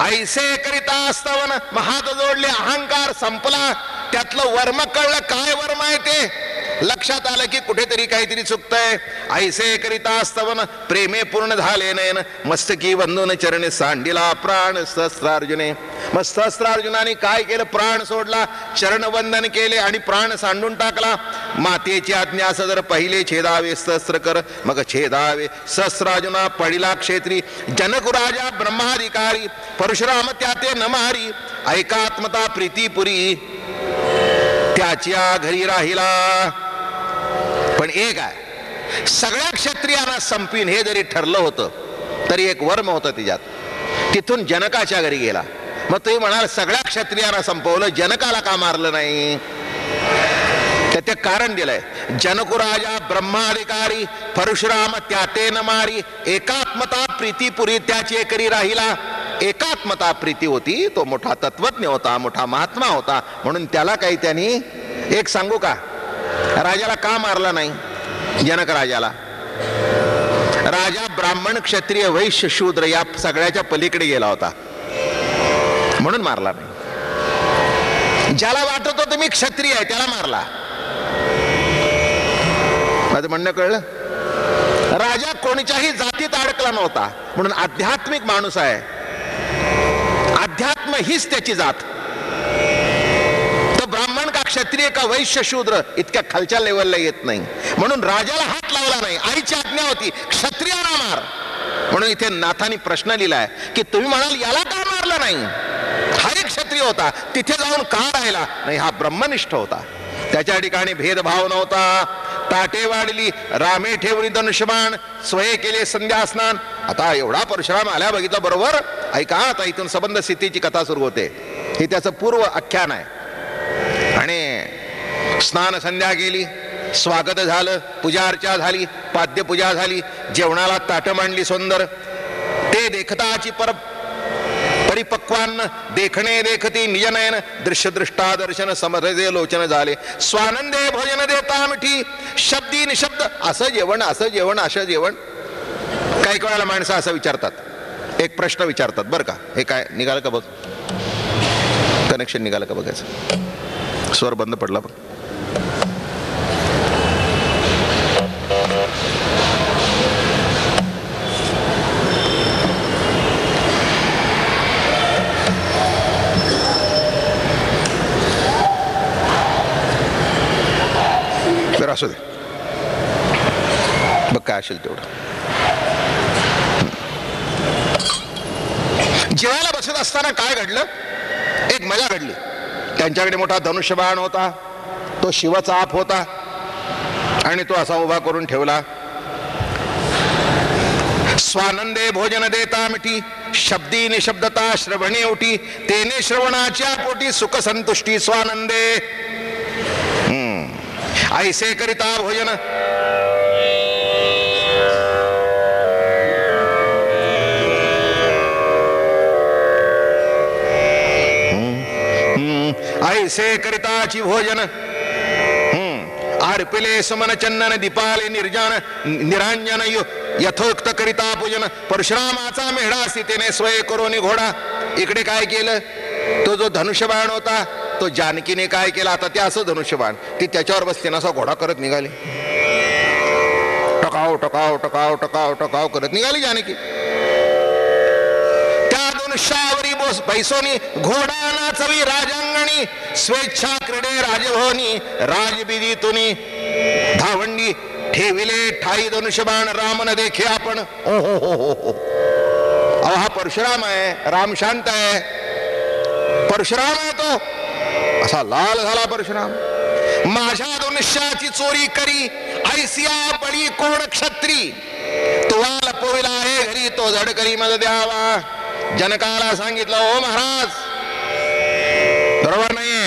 ऐसे करिता असतावन हात जोडले, अहंकार संपला. त्यातलं वर्म कळलं, काय वर्म आहे ते लक्षात आलं की कुठेतरी काहीतरी चुकतंय. ऐसे करिता असतावन प्रेमे पूर्ण झाले नयन, मस्तकी वंदून चरणे सांडिला प्राण सहस्रार्जुने. मग सहस्रार्जुनाने काय केलं? प्राण सोडला, चरण वंदन केले आणि प्राण सांडून टाकला. मातेची आज्ञा असं जर पहिले छेदावे सहस्र कर, मग छेदावे. सहस्रार्जुना पडिला क्षेत्री, जनक राजा ब्रह्माधिकारी, परशुराम त्याते न मारी. ऐकात्मता प्रीतीपुरी त्याच्या घरी राहिला. पण एक आहे, सगळ्या क्षत्रियांना संपवीन हे जरी ठरलं होतं तरी एक वर्म होतं तिच्यात. तिथून जनकाच्या घरी गेला. मग तुम्ही म्हणाल सगळ्या क्षत्रियांना संपवलं, जनकाला का मारलं नाही? तर ते कारण दिलंय. जनकु राजा ब्रह्माधिकारी, परशुराम त्याते न मारी, एकात्मता प्रीतीपुरी त्याची करी राहिला. एकात्मता प्रीती होती, तो मोठा तत्वज्ञ होता, मोठा महात्मा होता, म्हणून त्याला काही त्यांनी. एक सांगू का, राजाला का मारला नाही? जनक राजाला, राजा ब्राह्मण क्षत्रिय वैश्य शूद्र या सगळ्याच्या पलीकडे गेला होता म्हणून मारला नाही. ज्याला वाटत होतं मी क्षत्रिय आहे त्याला मारला. माझं म्हणणं कळलं? राजा कोणत्याही जातीत अडकला नव्हता म्हणून आध्यात्मिक माणूस आहे. अध्यात्म हीच त्याची जात. तो ब्राह्मण का क्षत्रिय का वैश्य शूद्र इतक्या खालच्या लेवलला येत नाही म्हणून राजाला हात लावला नाही. आईची आज्ञा होती क्षत्रियाला मार. म्हणून इथे नाथांनी प्रश्न लिहिलाय की तुम्ही म्हणाल याला का मारलं नाही? हा एक क्षत्रिय होता, तिथे जाऊन का राहिला नाही? हा ब्रह्मनिष्ठ होता, त्याच्या ठिकाणी भेदभाव नव्हता. ताटे वाढली, रामे ठेवली धनुष्यबाण, स्वये केले संध्या स्नान. आता एवढा परशुराम आल्या बघितलं बरोबर. ऐका, आता इथून संबंध स्थितीची कथा सुरू होते. हे त्याचं पूर्व आख्यान आहे. आणि स्नान संध्या केली, स्वागत झालं, पूजा अर्चा झाली, पाद्यपूजा झाली, जेवणाला ताटं मांडली सुंदर. ते देखताची परिपक्वान देखणे देखती निजनयन दृश्य दृष्टा दर्शन समरजे लोचन झाले. स्वानंदे भोजन देता मिठी, शब्दी निशब्द. असं जेवण, असं जेवण, असं जेवण. काही वेळेला माणसं असं विचारतात, एक प्रश्न विचारतात बरं का, हे काय निघालं का बघ, कनेक्शन निघालं का बघायचं. स्वर बंद पडला बघ. असू दे बघ काय असेल तेवढं. जेवायला बसत असताना काय घडलं, एक मजा घडली. त्यांच्याकडे मोठा धनुष्यबाण होता, तो शिवाचा आप होता आणि तो असा उभा करून ठेवला. स्वानंदे भोजन देता मिठी, शब्दी निशब्दता श्रवणे ओटी, तेने श्रवणाच्या पोटी सुख संतुष्टी स्वानंदे. ऐसे करिता भोजन. ऐसे करिताची भोजन. अर्पिले सुमन चंदन दीपाले निर्जन निरांजन यथोक्त करिता पूजन. परशुरामाचा मेढा सीतेने स्वय करोनी घोडा. इकडे काय केलं, तो जो धनुष्यबाण होता तो जानकीने काय केला, आता ते असं धनुष्यबाण, ती त्याच्यावर बसते ना असा घोडा करत निघाली. टकाव टकाव टकाव टकाव टकाव करत निघाली जानकी. त्या धनुष्यावरी बैसोनी घोडा नाचवी राजांगणी, स्वेच्छा क्रीडे राजभवनी राजबिदीतुनी. धावंडी ठेविले ठाई धनुष्यबाण, राम न देखे आपण. ओ हो हो हो हो. अहो हा परशुराम आहे, राम शांत आहे, परशुराम आहे तो. असा लाल झाला परशुराम. माझ्या धनुष्याची चोरी करी, ऐसिया बळी कोण क्षत्री. तुवा लपविला आहे घरी, तो झड करी मज द्यावा. जनकाला सांगितलं, ओ महाराज बरोबर नाहीये,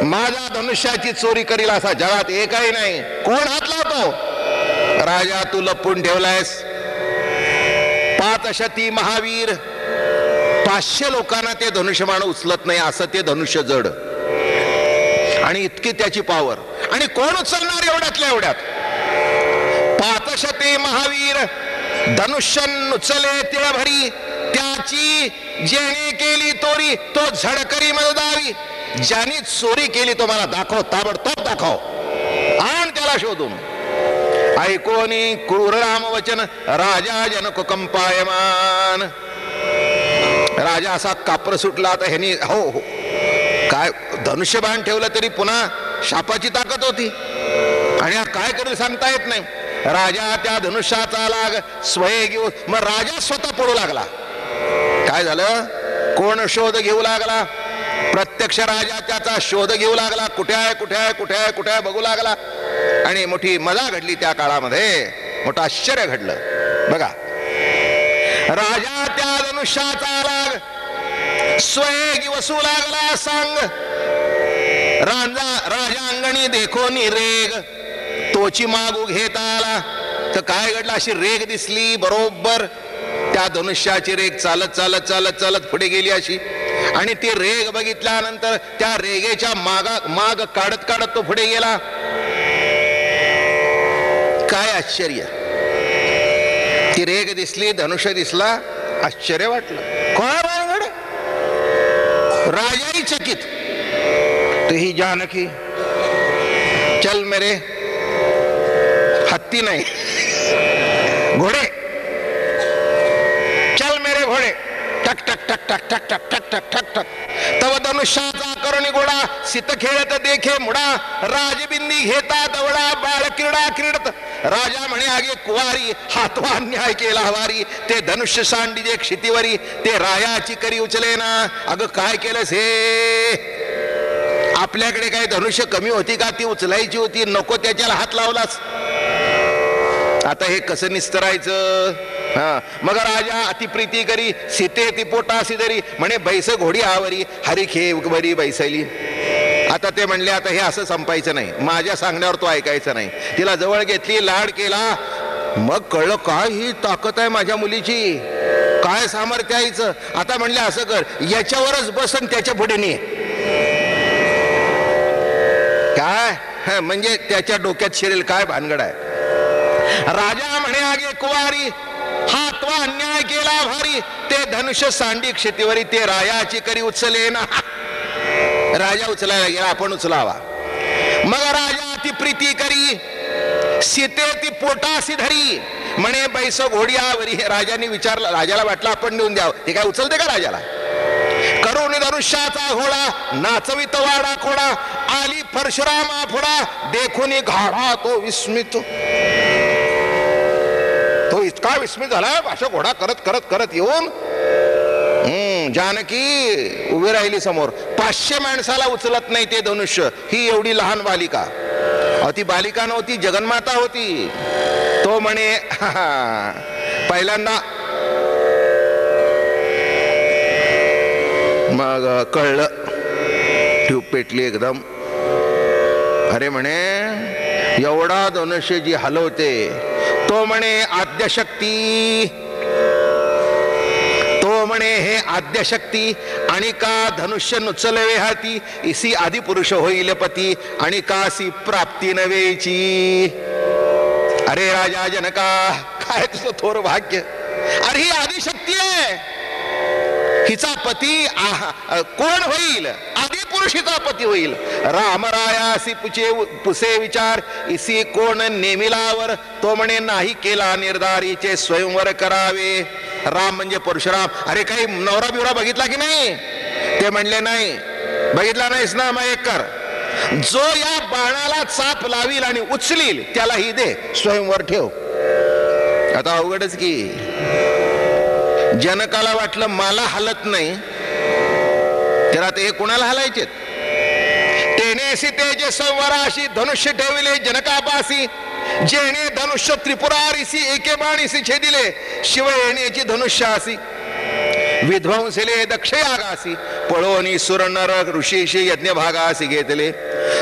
माझ्या धनुष्याची चोरी करील असा जगात एकही नाही. कोण हात लावतो? राजा तू लपून ठेवलायस. पातशती महावीर, 500 लोकांना ते धनुष्यबाण उचलत नाही असं ते धनुष्य जड. आणि इतकी त्याची पावर. आणि कोण उचलणार एवढ्यातल्या एवढ्यात? पातशते महावीर धनुष्य उचले तिळभरी, त्याची जेणे केली तोरी तो झडकरी मददावी. ज्याने चोरी केली तो मला दाखव, ताबडतोब दाखव, आण त्याला शोधून. ऐकोनी क्रूर राम वचन, राजा जनक कंपायमान. राजा असा कापर सुटला. आता ह्यानी हो हो काय धनुष्यबाण ठेवलं तरी पुन्हा शापाची ताकद होती आणि हा काय करेल सांगता येत नाही. राजा त्या धनुष्याचा लाग स्वय घेऊ. मग राजा स्वतः पडू लागला. काय झालं, कोण शोध घेऊ लागला? प्रत्यक्ष राजा त्याचा शोध घेऊ लागला. कुठे आहे कुठे आहे कुठे आहे कुठे आहे बघू लागला. आणि मोठी मजा घडली त्या काळामध्ये, मोठं आश्चर्य घडलं. बघा, राजा त्या धनुष्याचा लाग स्वयं वसू लागला सांग, राजा अंगणी देखो नि रेग, तोची मागू घेता आला. तर काय घडलं, अशी रेग दिसली, बरोबर त्या धनुष्याची रेग चालत चालत चालत चालत पुढे गेली अशी. आणि ती रेग बघितल्यानंतर त्या रेगेच्या माग काढत काढत तो पुढे गेला. काय आश्चर्य, ती रेग दिसली, धनुष्य दिसला, आश्चर्य वाटलं. काय भानगड, राजाही चकित. तो ही जानकी, चल मेरे, हत्ती नाही घोडे, चल मेरे घोडे, टक टक टक टक टक टक टक टक टक टक. तव धनुष्याचा करुणी घोडा, सित खेळत देखे मुडा, राजबिंदी घेता दवडा, बाळ क्रीडा क्रीडत. राजा म्हणे आगे कुवारी, हातवा अन्याय केला वारी, ते धनुष्य सांडिजे क्षितीवरी, ते रायाची करी उचले ना. अगं काय केलंस हे, आपल्याकडे काही धनुष्य कमी होती का, ती उचलायची होती, नको त्याच्याला हात लावलास. आता हे कसं निस्तरायचं. मग राजा अतिप्रीती करी, सीते ती पोटासी धरी, म्हणे बैस घोडी आवरी, हरी खे बरी बैसली. आता ते म्हणले आता हे असं संपायचं नाही, माझ्या सांगण्यावर तो ऐकायचं नाही. तिला जवळ घेतली, लाड केला. मग कळलं काय ही ताकद आहे माझ्या मुलीची, काय सामर्थ्य आहे. आता म्हणले असं कर, याच्यावरच बस आणि त्याच्या पुढे ने. काय म्हणजे त्याच्या डोक्यात शिरेल, काय भानगड आहे. राजा म्हणे आगे कुवारी, हातवा अन्याय केला भारी, ते धनुष्य सांडी क्षितीवरी, ते रायाची करी उचले ना. राजा उचलायला गेला, आपण उचलावा. मग राजा ती प्रीती करी, सीते ती पोटासी धरी, म्हणे बैस घोडियावरी. राजाने विचारलं, राजाला वाटलं आपण देऊन द्यावं, ते काय उचलते का राजाला. करून धनुष्याचा घोडा, नाचवित वाडा खोडा, आली परशुरामा पुढा, देखून घाडा तो विस्मित. तो इतका विस्मित झाला, अशा घोडा करत करत करत येऊन जानकी उभी राहिली समोर. 500 माणसाला उचलत नाही ते धनुष्य, ही एवढी लहान बालिका. ती बालिका नव्हती, जगन्माता होती. तो म्हणे पहिल्यांदा मग कळलं, ट्यूब पेटली एकदम. अरे म्हणे एवढा धनुष्य जी हलवते, तो म्हणे आद्यशक्ती, तो म्हणे हे आद्यशक्ती. आणि का धनुष्य नुचलवे हाती, इसी आदि पुरुष होईल पती, आणि कासी प्राप्ती नवेची. अरे राजा जनका, काय तुझं थोर भाग्य. अरे ही आदिशक्ती आहे, हिचा पती कोण होईल, आदि पुरुष हिचा पती होईल. रामरायासी पुसे विचार, इसी कोण नेमिलावर, तो म्हणे नाही केला निर्धारीचे स्वयंवर करावे. राम म्हणजे परशुराम. अरे काही नवरा बिवरा बघितला की नाही, ते म्हणले नाही. बघितला नाहीस ना, मग एक कर, जो या बाणाला चाप लावील आणि उचलील त्याला ही दे, स्वयंवर ठेव. आता अवघडच की. जनकाला वाटलं मला हलत नाही, त्याला ते कुणाला हलायचे. तेने सीतेचे संवराशी धनुष्य ठेविले जनकापासी, जेणे धनुष्य त्रिपुरारीसी एके बाणीसी छेदिले, शिव येण्याची धनुष्यासी. विध्वंसिले दक्ष यागासी, पळोनी सुरनर ऋषीशी यज्ञ भागासी घेतले.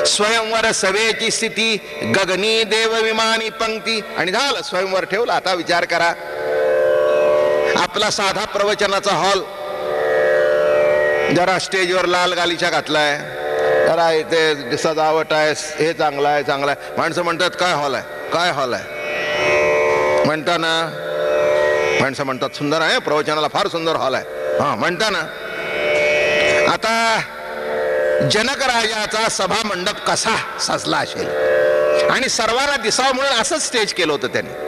स्वयंवर सभेची स्थिती, गगनी देव विमानी पंक्ती. आणि झालं, स्वयंवर ठेवलं. आता विचार करा, आपला साधा प्रवचनाचा हॉल, जरा स्टेजवर लाल गालिचा घातलाय, जरा इथे सजावट आहे, हे चांगलं आहे चांगलं आहे. माणसं म्हणतात काय हॉल आहे, काय हॉल आहे म्हणताना, माणसं म्हणतात सुंदर आहे, प्रवचनाला फार सुंदर हॉल आहे, हा म्हणताना. आता जनक राजाचा सभा मंडप कसा सजला असेल, आणि सर्वांना दिसावं म्हणून असंच स्टेज केलं होतं त्याने.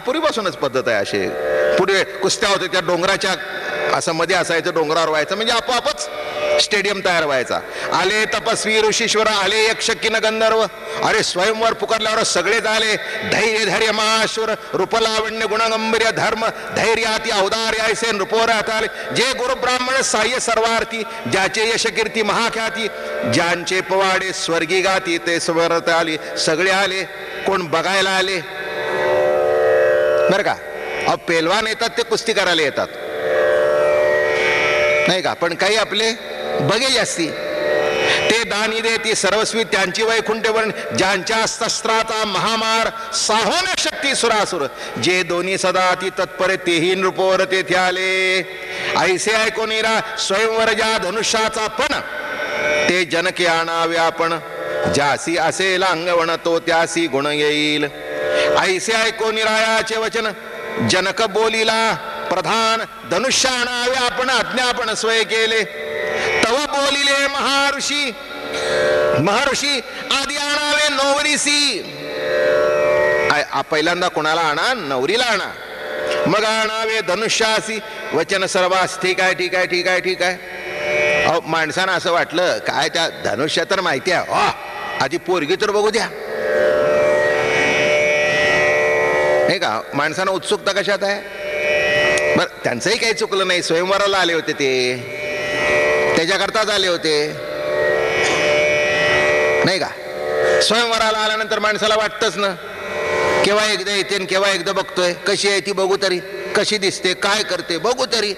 पूर्वीपासूनच पद्धत आहे अशी. पूर्वी कुस्त्या होत्या, त्या डोंगराच्या असं मध्ये असायचं, डोंगरावर व्हायचं, म्हणजे आपोआपच स्टेडियम तयार व्हायचा. आले तपस्वी ऋषीश्वर, आले यक्ष किन गंधर्व. अरे स्वयंवर पुकारल्यावर सगळेच आले. धैर्य धैर्य महाश्वर, रूपलावण्य गुणगंभीर्य धर्म धैर्याती औदार्य ऐसे नृपोर आले. जे गुरु ब्राह्मण साह्य सर्वार्थी, ज्याचे यश कीर्ती महाख्याती, ज्यांचे पवाडे स्वर्गी गाती ते स्वरत आली. सगळे आले. कोण बघायला आले बर का. अहो पेलवान येतात ते कुस्ती करायला येतात नाही का, पण काही आपले बघे जास्ती. ते दानी देती सर्वस्वी त्यांची वैकुंठ वर्ण, ज्यांच्या शस्त्राचा महामार साहो न शक्ती सुरासुर, जे दोन्ही सदा ती तत्पर तेही नृपोवर तेथे आले. ऐसे ऐकोनीरा स्वयंवर ज्या धनुष्याचा पण, ते जनके आणावे आपण, ज्यासी असेल अंगवण तो त्यासी गुण येईल. ऐसे ऐकोनिरायाचे वचन जनक बोलिला प्रधान, धनुष्य आणावे आपण आज्ञापन स्वय केले. तव बोलिले महर्षी, महर्षी आधी आणावे नवरीसी. पहिल्यांदा कोणाला आणा, नवरीला आणा, मग आणावे धनुष्यासी. वचन सर्वास ठीक आहे ठीक आहे ठीक आहे ठीक आहे. अहो माणसानं असं वाटलं काय त्या धनुष्य तर माहिती आहे, आधी पोरगी तर बघू द्या नाही का. माणसानं उत्सुकता कशात आहे. बरं त्यांचंही काही चुकलं नाही, स्वयंवराला आले होते ते, त्याच्याकरताच आले होते नाही का. स्वयंवराला आल्यानंतर माणसाला वाटतच ना, केव्हा एकदा येते केव्हा एकदा बघतोय, कशी आहे ती बघू तरी, कशी दिसते काय करते बघू तरी.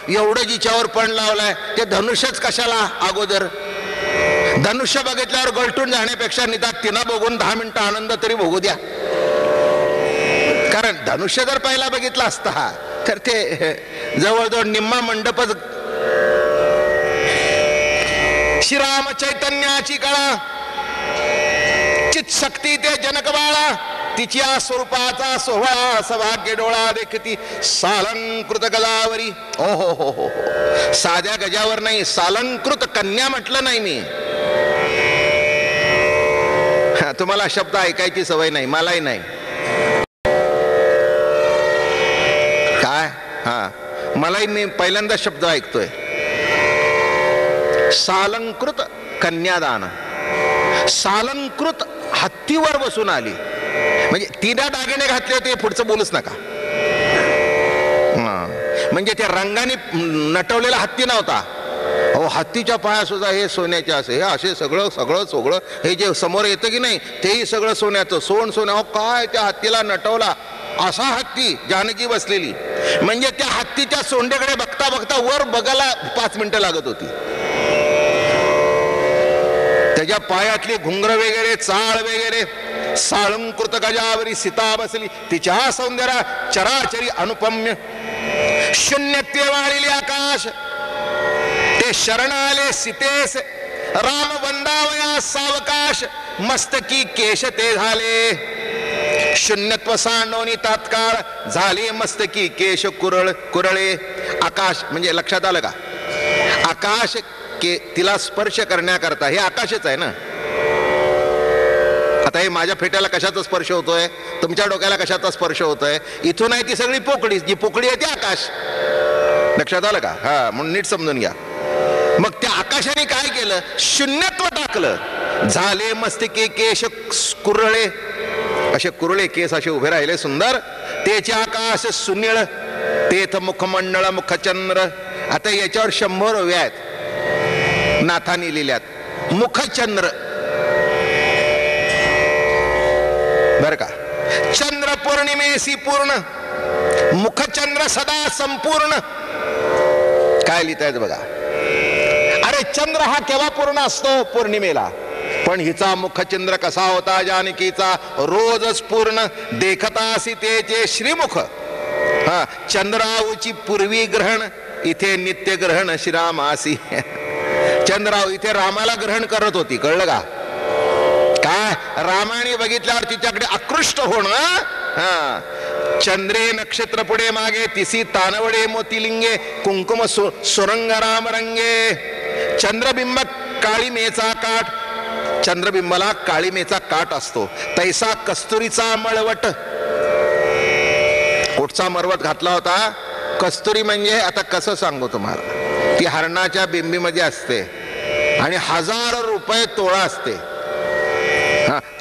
एवढं जिच्यावर पण लावलाय ते धनुष्यच कशाला अगोदर. धनुष्य बघितल्यावर गलटून जाण्यापेक्षा निदान तिनं बघून 10 मिनिटं आनंद तरी भोगू द्या. कारण धनुष्य जर पहिला बघितला असता तर ते जवळजवळ निम्मा मंडपच. श्रीराम चैतन्याची कळा चित शक्ती ते जनक बाळा, तिच्या स्वरूपाचा सोहळा सभाग्य डोळा देखती सालंकृत गजावरी. ओ हो हो हो, साध्या गजावर नाही, सालंकृत कन्या म्हटलं नाही मी. तुम्हाला शब्द ऐकायची सवय नाही, मलाही नाही काय. मलाही मी पहिल्यांदा शब्द ऐकतोय. सालंकृत कन्यादान. सालंकृत हत्तीवर बसून आली म्हणजे तिला दागिने घातले होते पुढचं बोलूच नका. म्हणजे त्या रंगाने नटवलेला हत्ती नव्हता. अहो हत्तीच्या पाया सुद्धा हे सोन्याचे असे, असे सगळं सगळं सगळं हे जे समोर येतं की नाही तेही सगळं सोन्याचं, सोन सोन्या. अहो काय त्या हत्तीला नटवला असा हत्ती, जानकी बसलेली. म्हणजे त्या हत्तीच्या सोंडेकडे बघता बघता वर बघायला 5 मिनिटं लागत होती. त्याच्या पायातली घुंगर वगैरे चाळ वगैरे. साळंकृत गजावरी सीता बसली, तिच्या सौंदर्या चराचरी अनुपम्य. शून्यत्वे वाढिले आकाश, ते शरण आले सीतेस. राम वंदावया सावकाश, मस्तकी केश ते झाले. शून्यत्व सांडवणी तात्काळ, झाले मस्तकी केश कुरळे. आकाश म्हणजे लक्षात आलं का, आकाश तिला स्पर्श करण्याकरता, हे आकाशच आहे ना. आता हे माझ्या फेट्याला कशाचा स्पर्श होतोय, तुमच्या डोक्याला कशाचा स्पर्श होतोय. इथून आहे ती सगळी पोकळी, जी पोकळी आहे ती आकाश. लक्षात आलं का. म्हणून नीट समजून घ्या. मग त्या आकाशाने काय केलं, शून्यत्व टाकलं. झाले मस्तकी केश कुरळे, असे कुरळे केस असे उभे राहिले सुंदर. तेचे आकाश सुनीळ, तेथ मुखमंडळ मुखचंद्र. आता याच्यावर 100 ओव्या आहेत नाथानी लिहिल्यात. मुखचंद्र बर का. चंद्र पौर्णिमेसी पूर्ण, मुखचंद्र सदा संपूर्ण. काय लिहितायत बघा. अरे चंद्र हा केव्हा पूर्ण असतो, पौर्णिमेला. पण हिचा मुखचंद्र कसा होता जानकीचा, रोजच पूर्ण. देखता सीतेचे श्रीमुख. चंद्राऊची पूर्वी ग्रहण, इथे नित्य ग्रहण श्रीरामासी. चंद्राऊ इथे रामाला ग्रहण करत होती, कळलं का. काय रामाने बघितल्यावर तिच्याकडे आकृष्ट होणं. चंद्रे नक्षत्र पुढे मागे, तिसी तानवडे मोतीलिंगे, कुंकुम सुरंग राम रंगे. चंद्रबिंब काळीमेचा काठ, चंद्रबिंबाला काळीमेचा काठ असतो. तैसा कस्तुरीचा मळवट, कुठचा मरवट घातला होता. कस्तुरी म्हणजे आता कसं सांगू तुम्हाला, ती हरणाच्या बिंबीमध्ये असते आणि 1000 रुपये तोळा असते.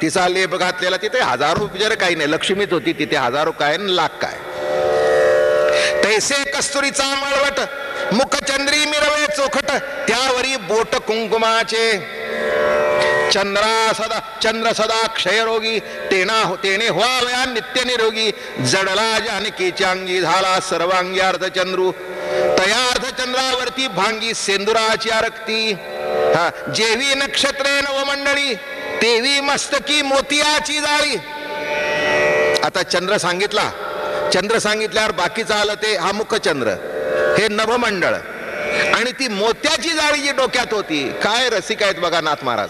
तिचा लेप घातलेला, तिथे 1000 रुपये काही नाही, लक्ष्मीच होती तिथे. 1000 काय लाख काय. तैसे कस्तुरीचा मळवट, मुखचंद्री मिरवे चोखट त्यावरी बोट कुंकुमाचे. चंद्र सदा क्षयरोगी तेने व्हावया नित्य निरोगी. जडला जानकीच्या अंगी झाला सर्वांगी अर्धचंद्रू. तया अर्धचंद्रावरती भांगी सेंदुराची आरक्ती. जेवी नक्षत्रे नवमंडळी तेवी मस्तकी मोतियाची जाळी. आता चंद्र सांगितला, चंद्र सांगितल्यावर बाकीचं आलं ते हा मुखचंद्र, हे नभमंडळ, आणि ती मोत्याची जाळी जी डोक्यात होती. काय रसिक आहेत बघा नाथ महाराज.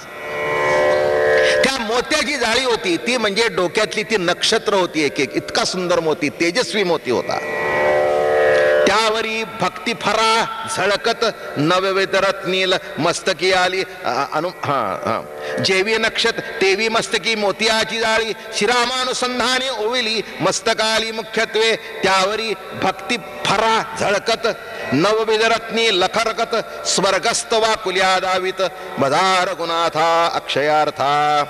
त्या मोत्याची जाळी होती ती म्हणजे डोक्यातली ती नक्षत्र होती. एक एक इतका सुंदर मोती, तेजस्वी मोती होता. त्यावरी भक्ती फरा झळकत नववेदरत नील मस्तकी आली. जेवी नक्षत्र तेवी मस्तकी मोतियाची जाळी. श्रीरामानुसंधाने ओविली मस्तकाली मुख्यत्वे. त्यावरी भक्ती फरा झळकत नवविदरत्नी लखरकत. स्वर्गस्थ वा कुल्या दावित बधार गुणाथा अक्षयार्था.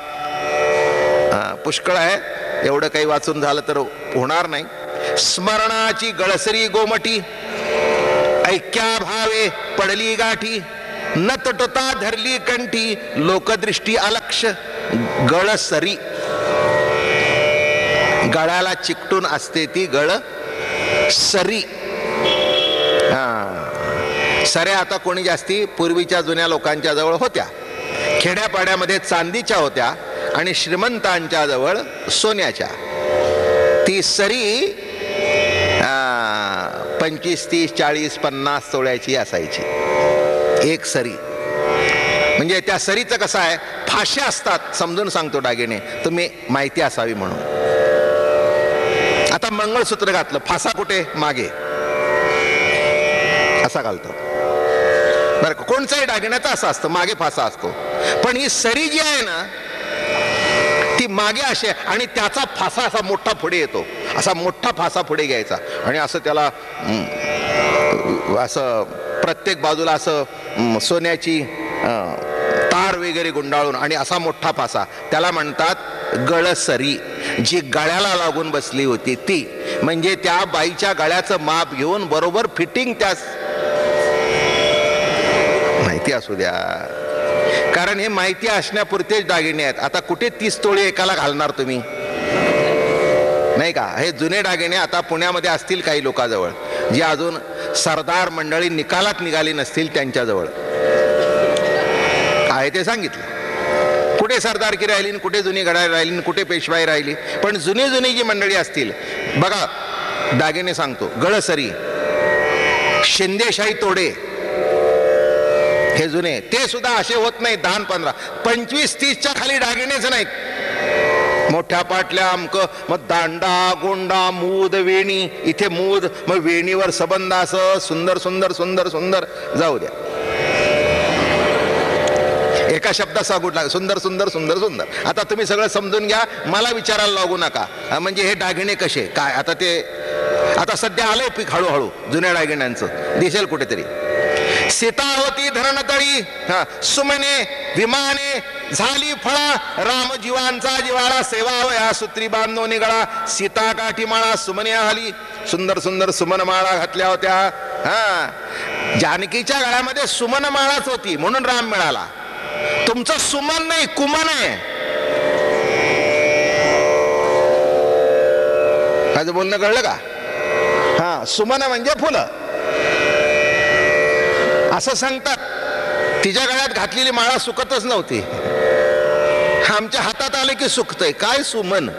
पुष्कळ आहे, एवढं काही वाचून झालं तर होणार नाही. स्मरणाची गळसरी गोमटी ऐक्या भावे पडली गाठी. न तटता धरली कंठी लोकदृष्टी अलक्ष. गळसरी गळाला चिकटून असते ती गळ सरी. सऱ्या आता कोणी जास्ती पूर्वीच्या जुन्या लोकांच्या जवळ होत्या. खेड्यापाड्यामध्ये चांदीच्या होत्या आणि श्रीमंतांच्या जवळ सोन्याच्या. ती सरी 25, 30, 40, 50 तोळ्याची असायची एक सरी. म्हणजे त्या सरीचं कसं आहे, फाश्या असतात. समजून सांगतो दागिने, तुम्ही माहिती असावी म्हणून. आता मंगळसूत्र घातलं, फासा कुठे मागे असा घालतो बरं का. कोणचाही दागिन्याचा असं असतं, मागे फासा असतो. पण ही सरी जी आहे ना ती मागे अशी आहे आणि त्याचा फासा असा मोठा पुढे येतो. असा मोठा फासा पुढे घ्यायचा आणि असं त्याला असं प्रत्येक बाजूला असं सोन्याची तार वगैरे गुंडाळून आणि असा मोठा फासा, त्याला म्हणतात गळसरी. जी गळ्याला लागून बसली होती ती, म्हणजे त्या बाईच्या गळ्याचं माप घेऊन बरोबर फिटिंग त्या माहिती असू द्या. कारण हे माहिती असण्यापुरतेच दागिने आहेत. आता कुठे 30 तोळे एकाला घालणार तुम्ही, नाही का. हे जुने दागिने आता पुण्यामध्ये असतील काही लोकांजवळ, जे अजून सरदार मंडळी निकालात निघाली नसतील त्यांच्याजवळ आहे. ते सांगितलं कुठे सरदारकी राहिली, कुठे जुनी घड्याळ राहिली, कुठे पेशवाई राहिली. पण जुनी जी मंडळी असतील बघा, दागिने सांगतो, गळसरी, शिंदेशाही तोडे, हे जुने, ते सुद्धा असे होत नाही 10-15, 25-30च्या खाली दागिनेच नाहीत. मोठ्या पाटल्या अमक, मग दांडा गोंडा मूद वेणी, इथे मूद, मग वेणीवर सबंध, असं सुंदर सुंदर सुंदर सुंदर. जाऊ द्या, एका शब्दात सांगू लागला, सुंदर सुंदर सुंदर सुंदर. आता तुम्ही सगळं समजून घ्या, मला विचारायला लागू नका. म्हणजे हे दागिने कसे काय, आता ते आता सध्या आलंय पीक हळूहळू जुन्या दागिन्यांचं, दिसेल कुठेतरी. सीता होती धरणतळी, सुमने विमाने झाली फळा, राम जीवांचा जिवाळा, सेवावया सूत्री बांधो निगळा. सीता काठी माळा सुमने आली, सुंदर सुंदर सुमन माळा घातल्या होत्या. जानकीच्या गळ्यामध्ये सुमन माळाच होती म्हणून राम मिळाला. तुमचं सुमन नाही, कुमन आहे. माझं बोलणं कळलं का? सुमन म्हणजे फुलं असं सांगतात. तिच्या गळ्यात घातलेली माळा सुकतच नव्हती, आमच्या हातात आले की सुकतय. काय सुमन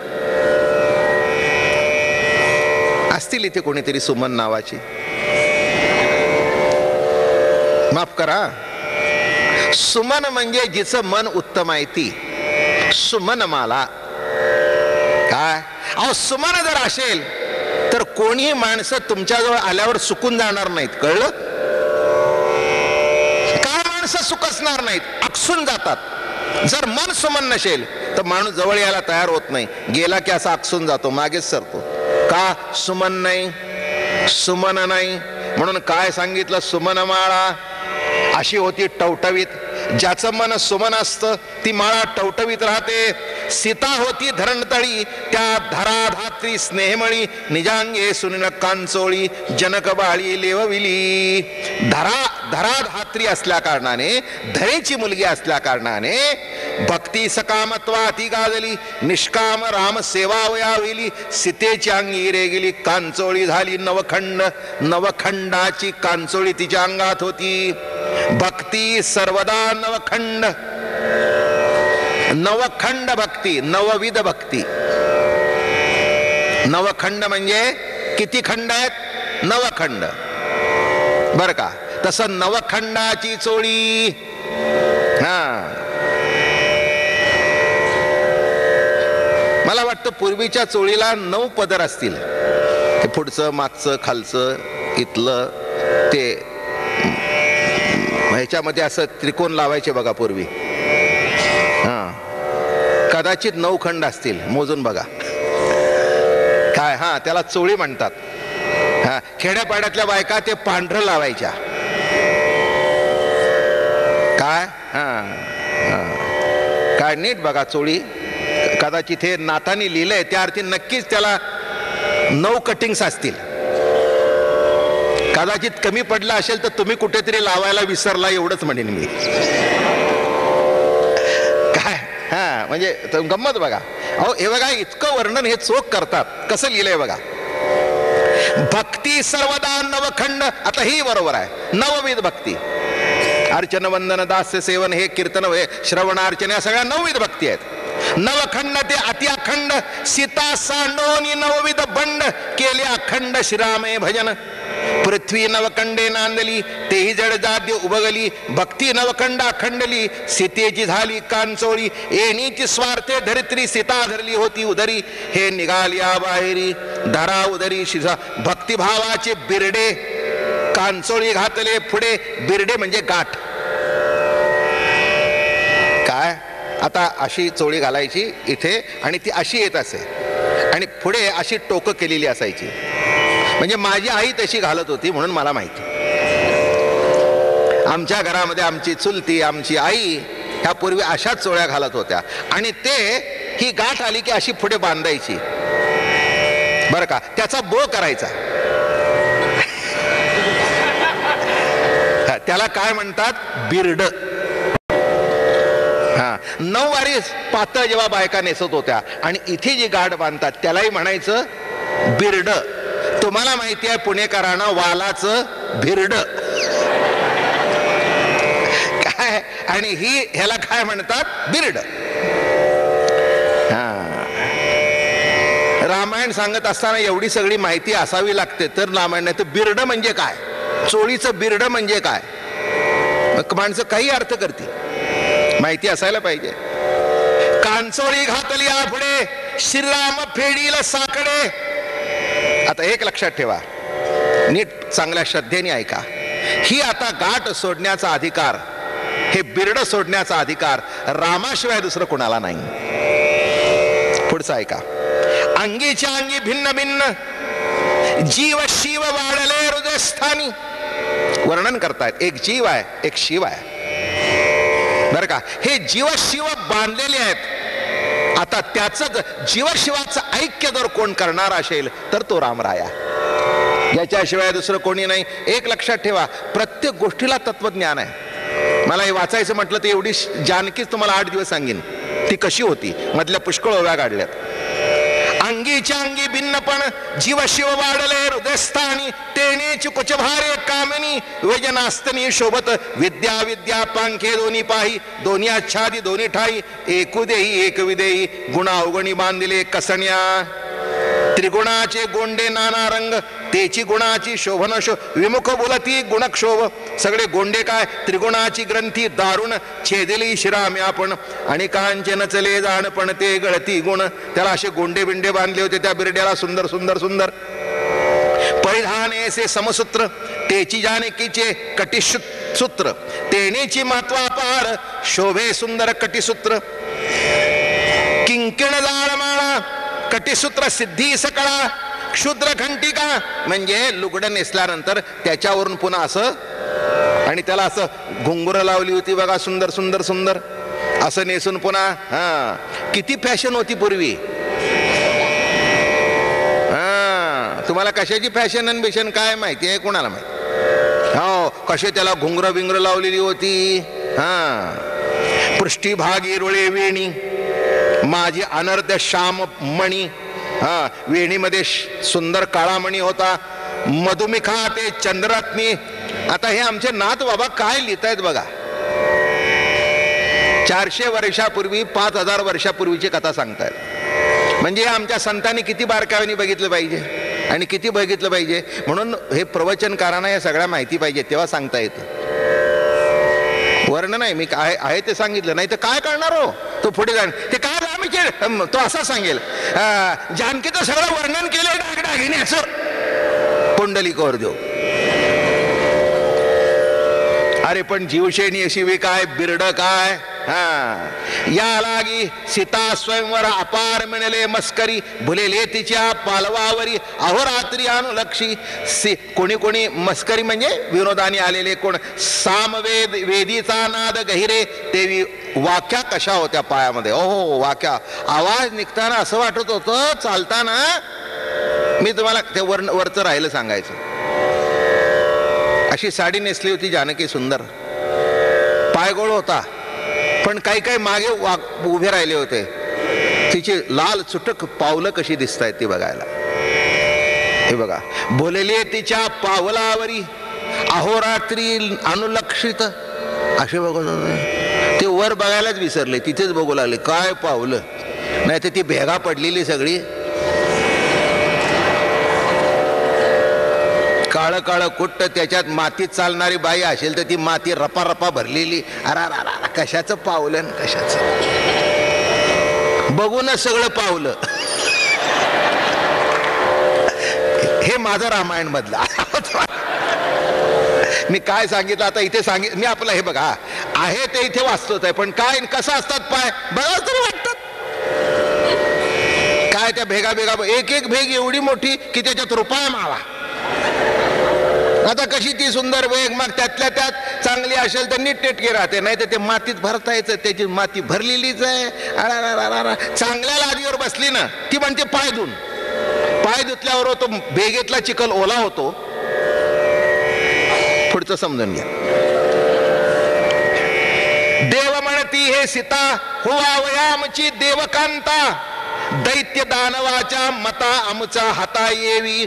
असतील इथे कोणीतरी सुमन नावाची? माफ करा. सुमन म्हणजे जिचं मन उत्तम आहे ती सुमन माला. काय अहो, सुमन जर असेल तर कोणीही माणसं तुमच्याजवळ आल्यावर सुकून जाणार नाहीत, कळलं? काय माणसं सुकसणार नाहीत, अकसून जातात. जर मन सुमन नसेल तर माणूस जवळ यायला तयार होत नाही, गेला की असा अकसून जातो, मागेच सरतो. का? सुमन नाही, सुमन नाही. म्हणून काय सांगितलं? सुमन माळा अशी होती टवटवीत. ज्याचं मन सुमन असतं ती माळा टवटवीत राहते. सीता होती धरणतळी, त्या धराधात्री स्नेहमळी, निजांगे सुनिन कांचोळी, जनक बाळी लेवविली. धराधात्री असल्या कारणाने, धरेची मुलगी असल्या कारणाने भक्ती सकामत्वाती गाजली, निष्काम राम सेवावया होईली. सीतेची अंगी रे गेली, कांचोळी झाली नवखंड. नवखंडाची कांचोळी तिच्या अंगात होती. भक्ती सर्वदा नवखंड. नवखंड भक्ती, नवविध भक्ती. नवखंड म्हणजे किती खंड आहेत? नवखंड. बर का? तसं नवखंडाची चोळी. मला वाटतं पूर्वीच्या चोळीला 9 पदर असतील. ते पुढचं, मागचं, खालचं, इथलं, ते ह्याच्यामध्ये असं त्रिकोण लावायचे बघा पूर्वी. कदाचित 9 खंड असतील, मोजून बघा काय. त्याला चोळी म्हणतात. खेड्यापाड्यातल्या बायका ते पांढरं लावायच्या. काय काय नीट बघा चोळी. कदाचित हे नाथांनी लिहिलंय त्या अर्थी नक्कीच त्याला 9 कटिंग्स असतील. कदाचित कमी पडला असेल तर तुम्ही कुठेतरी लावायला विसरला एवढंच म्हणेन मी. काय म्हणजे गंमत बघा. अहो हे बघा, इतकं वर्णन हे चोख करतात. कसं लिहिलंय बघा. भक्ती सर्वदा नवखंड. आता ही बरोबर आहे, नवविध भक्ती. अर्चन वंदन दास्य सेवन हे कीर्तन हे श्रवण अर्चन या सगळ्या 9विध भक्ती आहेत. नवखंड ते अति अखंड. सीता सांडोनी नवविध बंड, केले अखंड श्रीरामे भजन. पृथ्वी नवखंडे नांदली, तेही जड जाद्य उभगली. भक्ती नवखंड अखंडली, सीतेची झाली कांचोळी. येणीची स्वार्थे धरित्री, सीता धरली होती उदरी. हे निघाल्या बाहेरी, धरा उदरी शिजा. भक्तिभावाचे बिरडे, कांचोळी घातले पुढे. बिरडे म्हणजे गाठ. काय आता अशी चोळी घालायची इथे, आणि ती अशी येत असे, आणि पुढे अशी टोकं केलेली असायची. म्हणजे माझी आई तशी घालत होती म्हणून मला माहिती. आमच्या घरामध्ये आमची चुलती, आमची आई ह्या पूर्वी अशाच चोळ्या घालत होत्या. आणि ते ही गाठ आली की अशी पुढे बांधायची बरं का. त्याचा बो करायचा. त्याला काय म्हणतात? बिरड. 9वारी पातळ जेव्हा बायका नेसत होत्या आणि इथे जी गाठ बांधतात त्यालाही म्हणायचं बिरड. तुम्हाला माहिती आहे पुणेकरांना वालाचं भिरड काय, आणि ह्याला काय म्हणतात? बिरड. रामायण सांगत असताना एवढी सगळी माहिती असावी लागते तर रामायण. नाही तर बिरड म्हणजे काय, चोळीचं बिरड म्हणजे काय, माणसं काही अर्थ करतील. माहिती असायला पाहिजे. कांचोळी घातली पुढे, श्रीराम फेडील साकडे. आता एक लक्षात ठेवा, नीट चांगल्या श्रद्धेने ऐका. ही आता गाठ सोडण्याचा अधिकार, हे बिरड सोडण्याचा अधिकार रामाशिवाय दुसरं कोणाला नाही. पुढचं ऐका. अंगीच्या अंगी भिन्न भिन्न, जीव शिव वाढले हृदयस्थानी. वर्णन करतायत एक जीव आहे, एक शिव आहे बरं का. हे जीव शिव बांधलेले आहेत. आता त्याच जीवशिवाचं ऐक्य जर कोण करणार असेल तर तो रामराया, याच्याशिवाय दुसरं कोणी नाही. एक लक्षात ठेवा, प्रत्येक गोष्टीला तत्वज्ञान आहे. मला हे वाचायचं म्हटलं तर एवढी जानकीच तुम्हाला 8 दिवस सांगेन ती कशी होती. मधल्या पुष्कळ ओव्या काढल्यात. अंगीच्या अंगी भिन्नपण, जीव शिव वाढले हृदयस्थानी. तेनेची कुचभारे कामिनी, वजनास्तनी शोभत. विद्या विद्या पांखे दोन्ही पाही, दोन्ही आच्छादी दोन्ही ठाई. एकुदेही एक विदेही, गुणा अवगणी बांधिले कसण्या. त्रिगुणाचे गोंडे नाना रंग, तेची गुणाची शोभन विमुख बोलती गुणक्षोभ. सगळे गोंडे काय, त्रिगुणाची ग्रंथी दारुण छेदली शिरामे आपण. आणि कांचे नचले जाण पण ते गळती गुण. त्याला असे गोंडे बिंडे बांधले होते त्या बिरड्याला, सुंदर सुंदर सुंदर. परिधाने से समसूत्र, तेची जानकीचे कटिसूत्र. तेनेची महत्वा पार, शोभे सुंदर कटिसूत्र. किंकिण जाळमाळा, कटिसूत्र सिद्धी सकळा. क्षुद्र घंटिका म्हणजे लुगडं नेसल्यानंतर त्याच्यावरून पुन्हा असं, आणि त्याला असं घुंगुरं लावली होती बघा, सुंदर सुंदर सुंदर. असं नेसून पुन्हा किती फॅशन होती पूर्वी. तुम्हाला कशाची फॅशन आणि बिशन काय माहिती आहे, कोणाला माहिती. हो, कसे त्याला घुंगर बिंगर लावलेली होती. पृष्ठभाग इरुळे वेणी, माझी अनर्थ श्याम मणी. वेणीमध्ये सुंदर काळा मणी होता. मधुमिखा ते चंद्रात्मी. आता हे आमचे नाथ बाबा काय लिहितायत बघा. 400 वर्षापूर्वी 5000 वर्षापूर्वीची कथा सांगतायत. म्हणजे आमच्या संतांनी किती बारकाव्याने बघितलं पाहिजे आणि किती बघितलं पाहिजे. म्हणून हे प्रवचनकारांना या सगळ्या माहिती पाहिजे, तेव्हा सांगता येतं. वर्ण नाही, मी काय आहे ते सांगितलं, नाही तर काय करणार हो तो पुढे जाण. ते काय राम तो असा सांगेल, जानकीचं सगळं वर्णन केलं डागडागिन्याचं पुंडलिकावर देऊ. अरे पण जीवशेणी अशी काय बिरड काय. या लागी सीता स्वयंवर अपार मिळले मस्करी, भुलेले तिच्या पालवावरी अहोरात्री अनुलक्षी. कोणी कोणी मस्करी म्हणजे विनोदाने आलेले, कोण सामवेद वेदीचा नाद गहिरे, देवी वाक्या कशा होत्या पायामध्ये. ओहो वाक्या, आवाज निघताना असं वाटत होतं चालताना. मी तुम्हाला ते वरचं राहिलं सांगायचं. अशी साडी नेसली होती जानकी, सुंदर पायगोळ होता, पण काही काही मागे उभे राहिले होते. तिची लाल चुटक पावलं कशी दिसत आहेत ती बघायला. हे बघा, बोलले तिच्या पावलावरी अहोरात्री अनुलक्षित, असे बघून ते वर बघायलाच विसरले, तिथेच बघू लागले काय पावलं. नाही तर ती भेगा पडलेली सगळी, काळं काळं कुट्ट, त्याच्यात मातीत चालणारी बाई असेल तर ती माती रपा रपा भरलेली. अरा कशाचं पावलं, कशाचं. बघूनच सगळं पावलं. हे माझं रामायण मधलं. मी काय सांगितलं आता इथे मी आपलं हे बघा आहे ते इथे वाचतोच आहे, पण काय कसं असतात पाय बघा तरी वाटतात. काय त्या भेगा भेगा, एक एक भेग एवढी मोठी की त्याच्यात रुपया मावा. आता कशी ती सुंदर वेग, मग त्यातल्या त्यात चांगली असेल तर नीट नेटके राहते, नाही तर ते मातीत भरता यायचं, त्याची माती भरलेलीच आहे. चांगल्या लादीवर बसली ना ती म्हणते पाय धुवून. पाय धुतल्यावर तो भेगेतला चिखल ओला होतो. पुढचं समजून घ्या. देव म्हणती हे सीता हुवावयामची देवकांता, दैत्य दानवाच्या मता आमचा हाता येवी.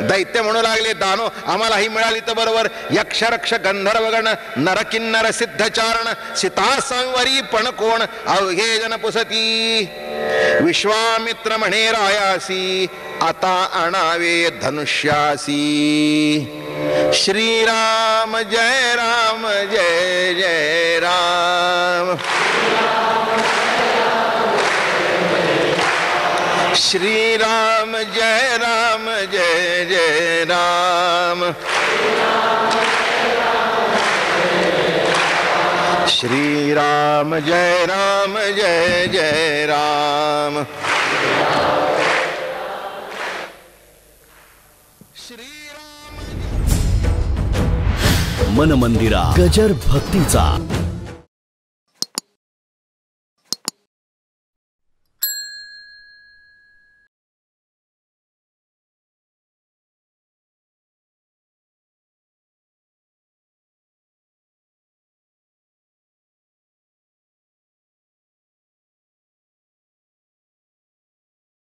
दैत्य म्हणू लागले दानो आम्हाला ही मिळाली तर बरोबर. यक्ष रक्ष गंधर्वगण नरकिन्नर सिद्धचारण, सीता संवरी पण कोण अवघे जन पुसती. विश्वामित्र म्हणे रायासी, आता आणावे धनुष्यासी. श्रीराम जय राम जय जय राम. श्री राम जय राम जय जय राम. श्री राम जय राम जय जय राम. मन मंदिरा गजर भक्तीचा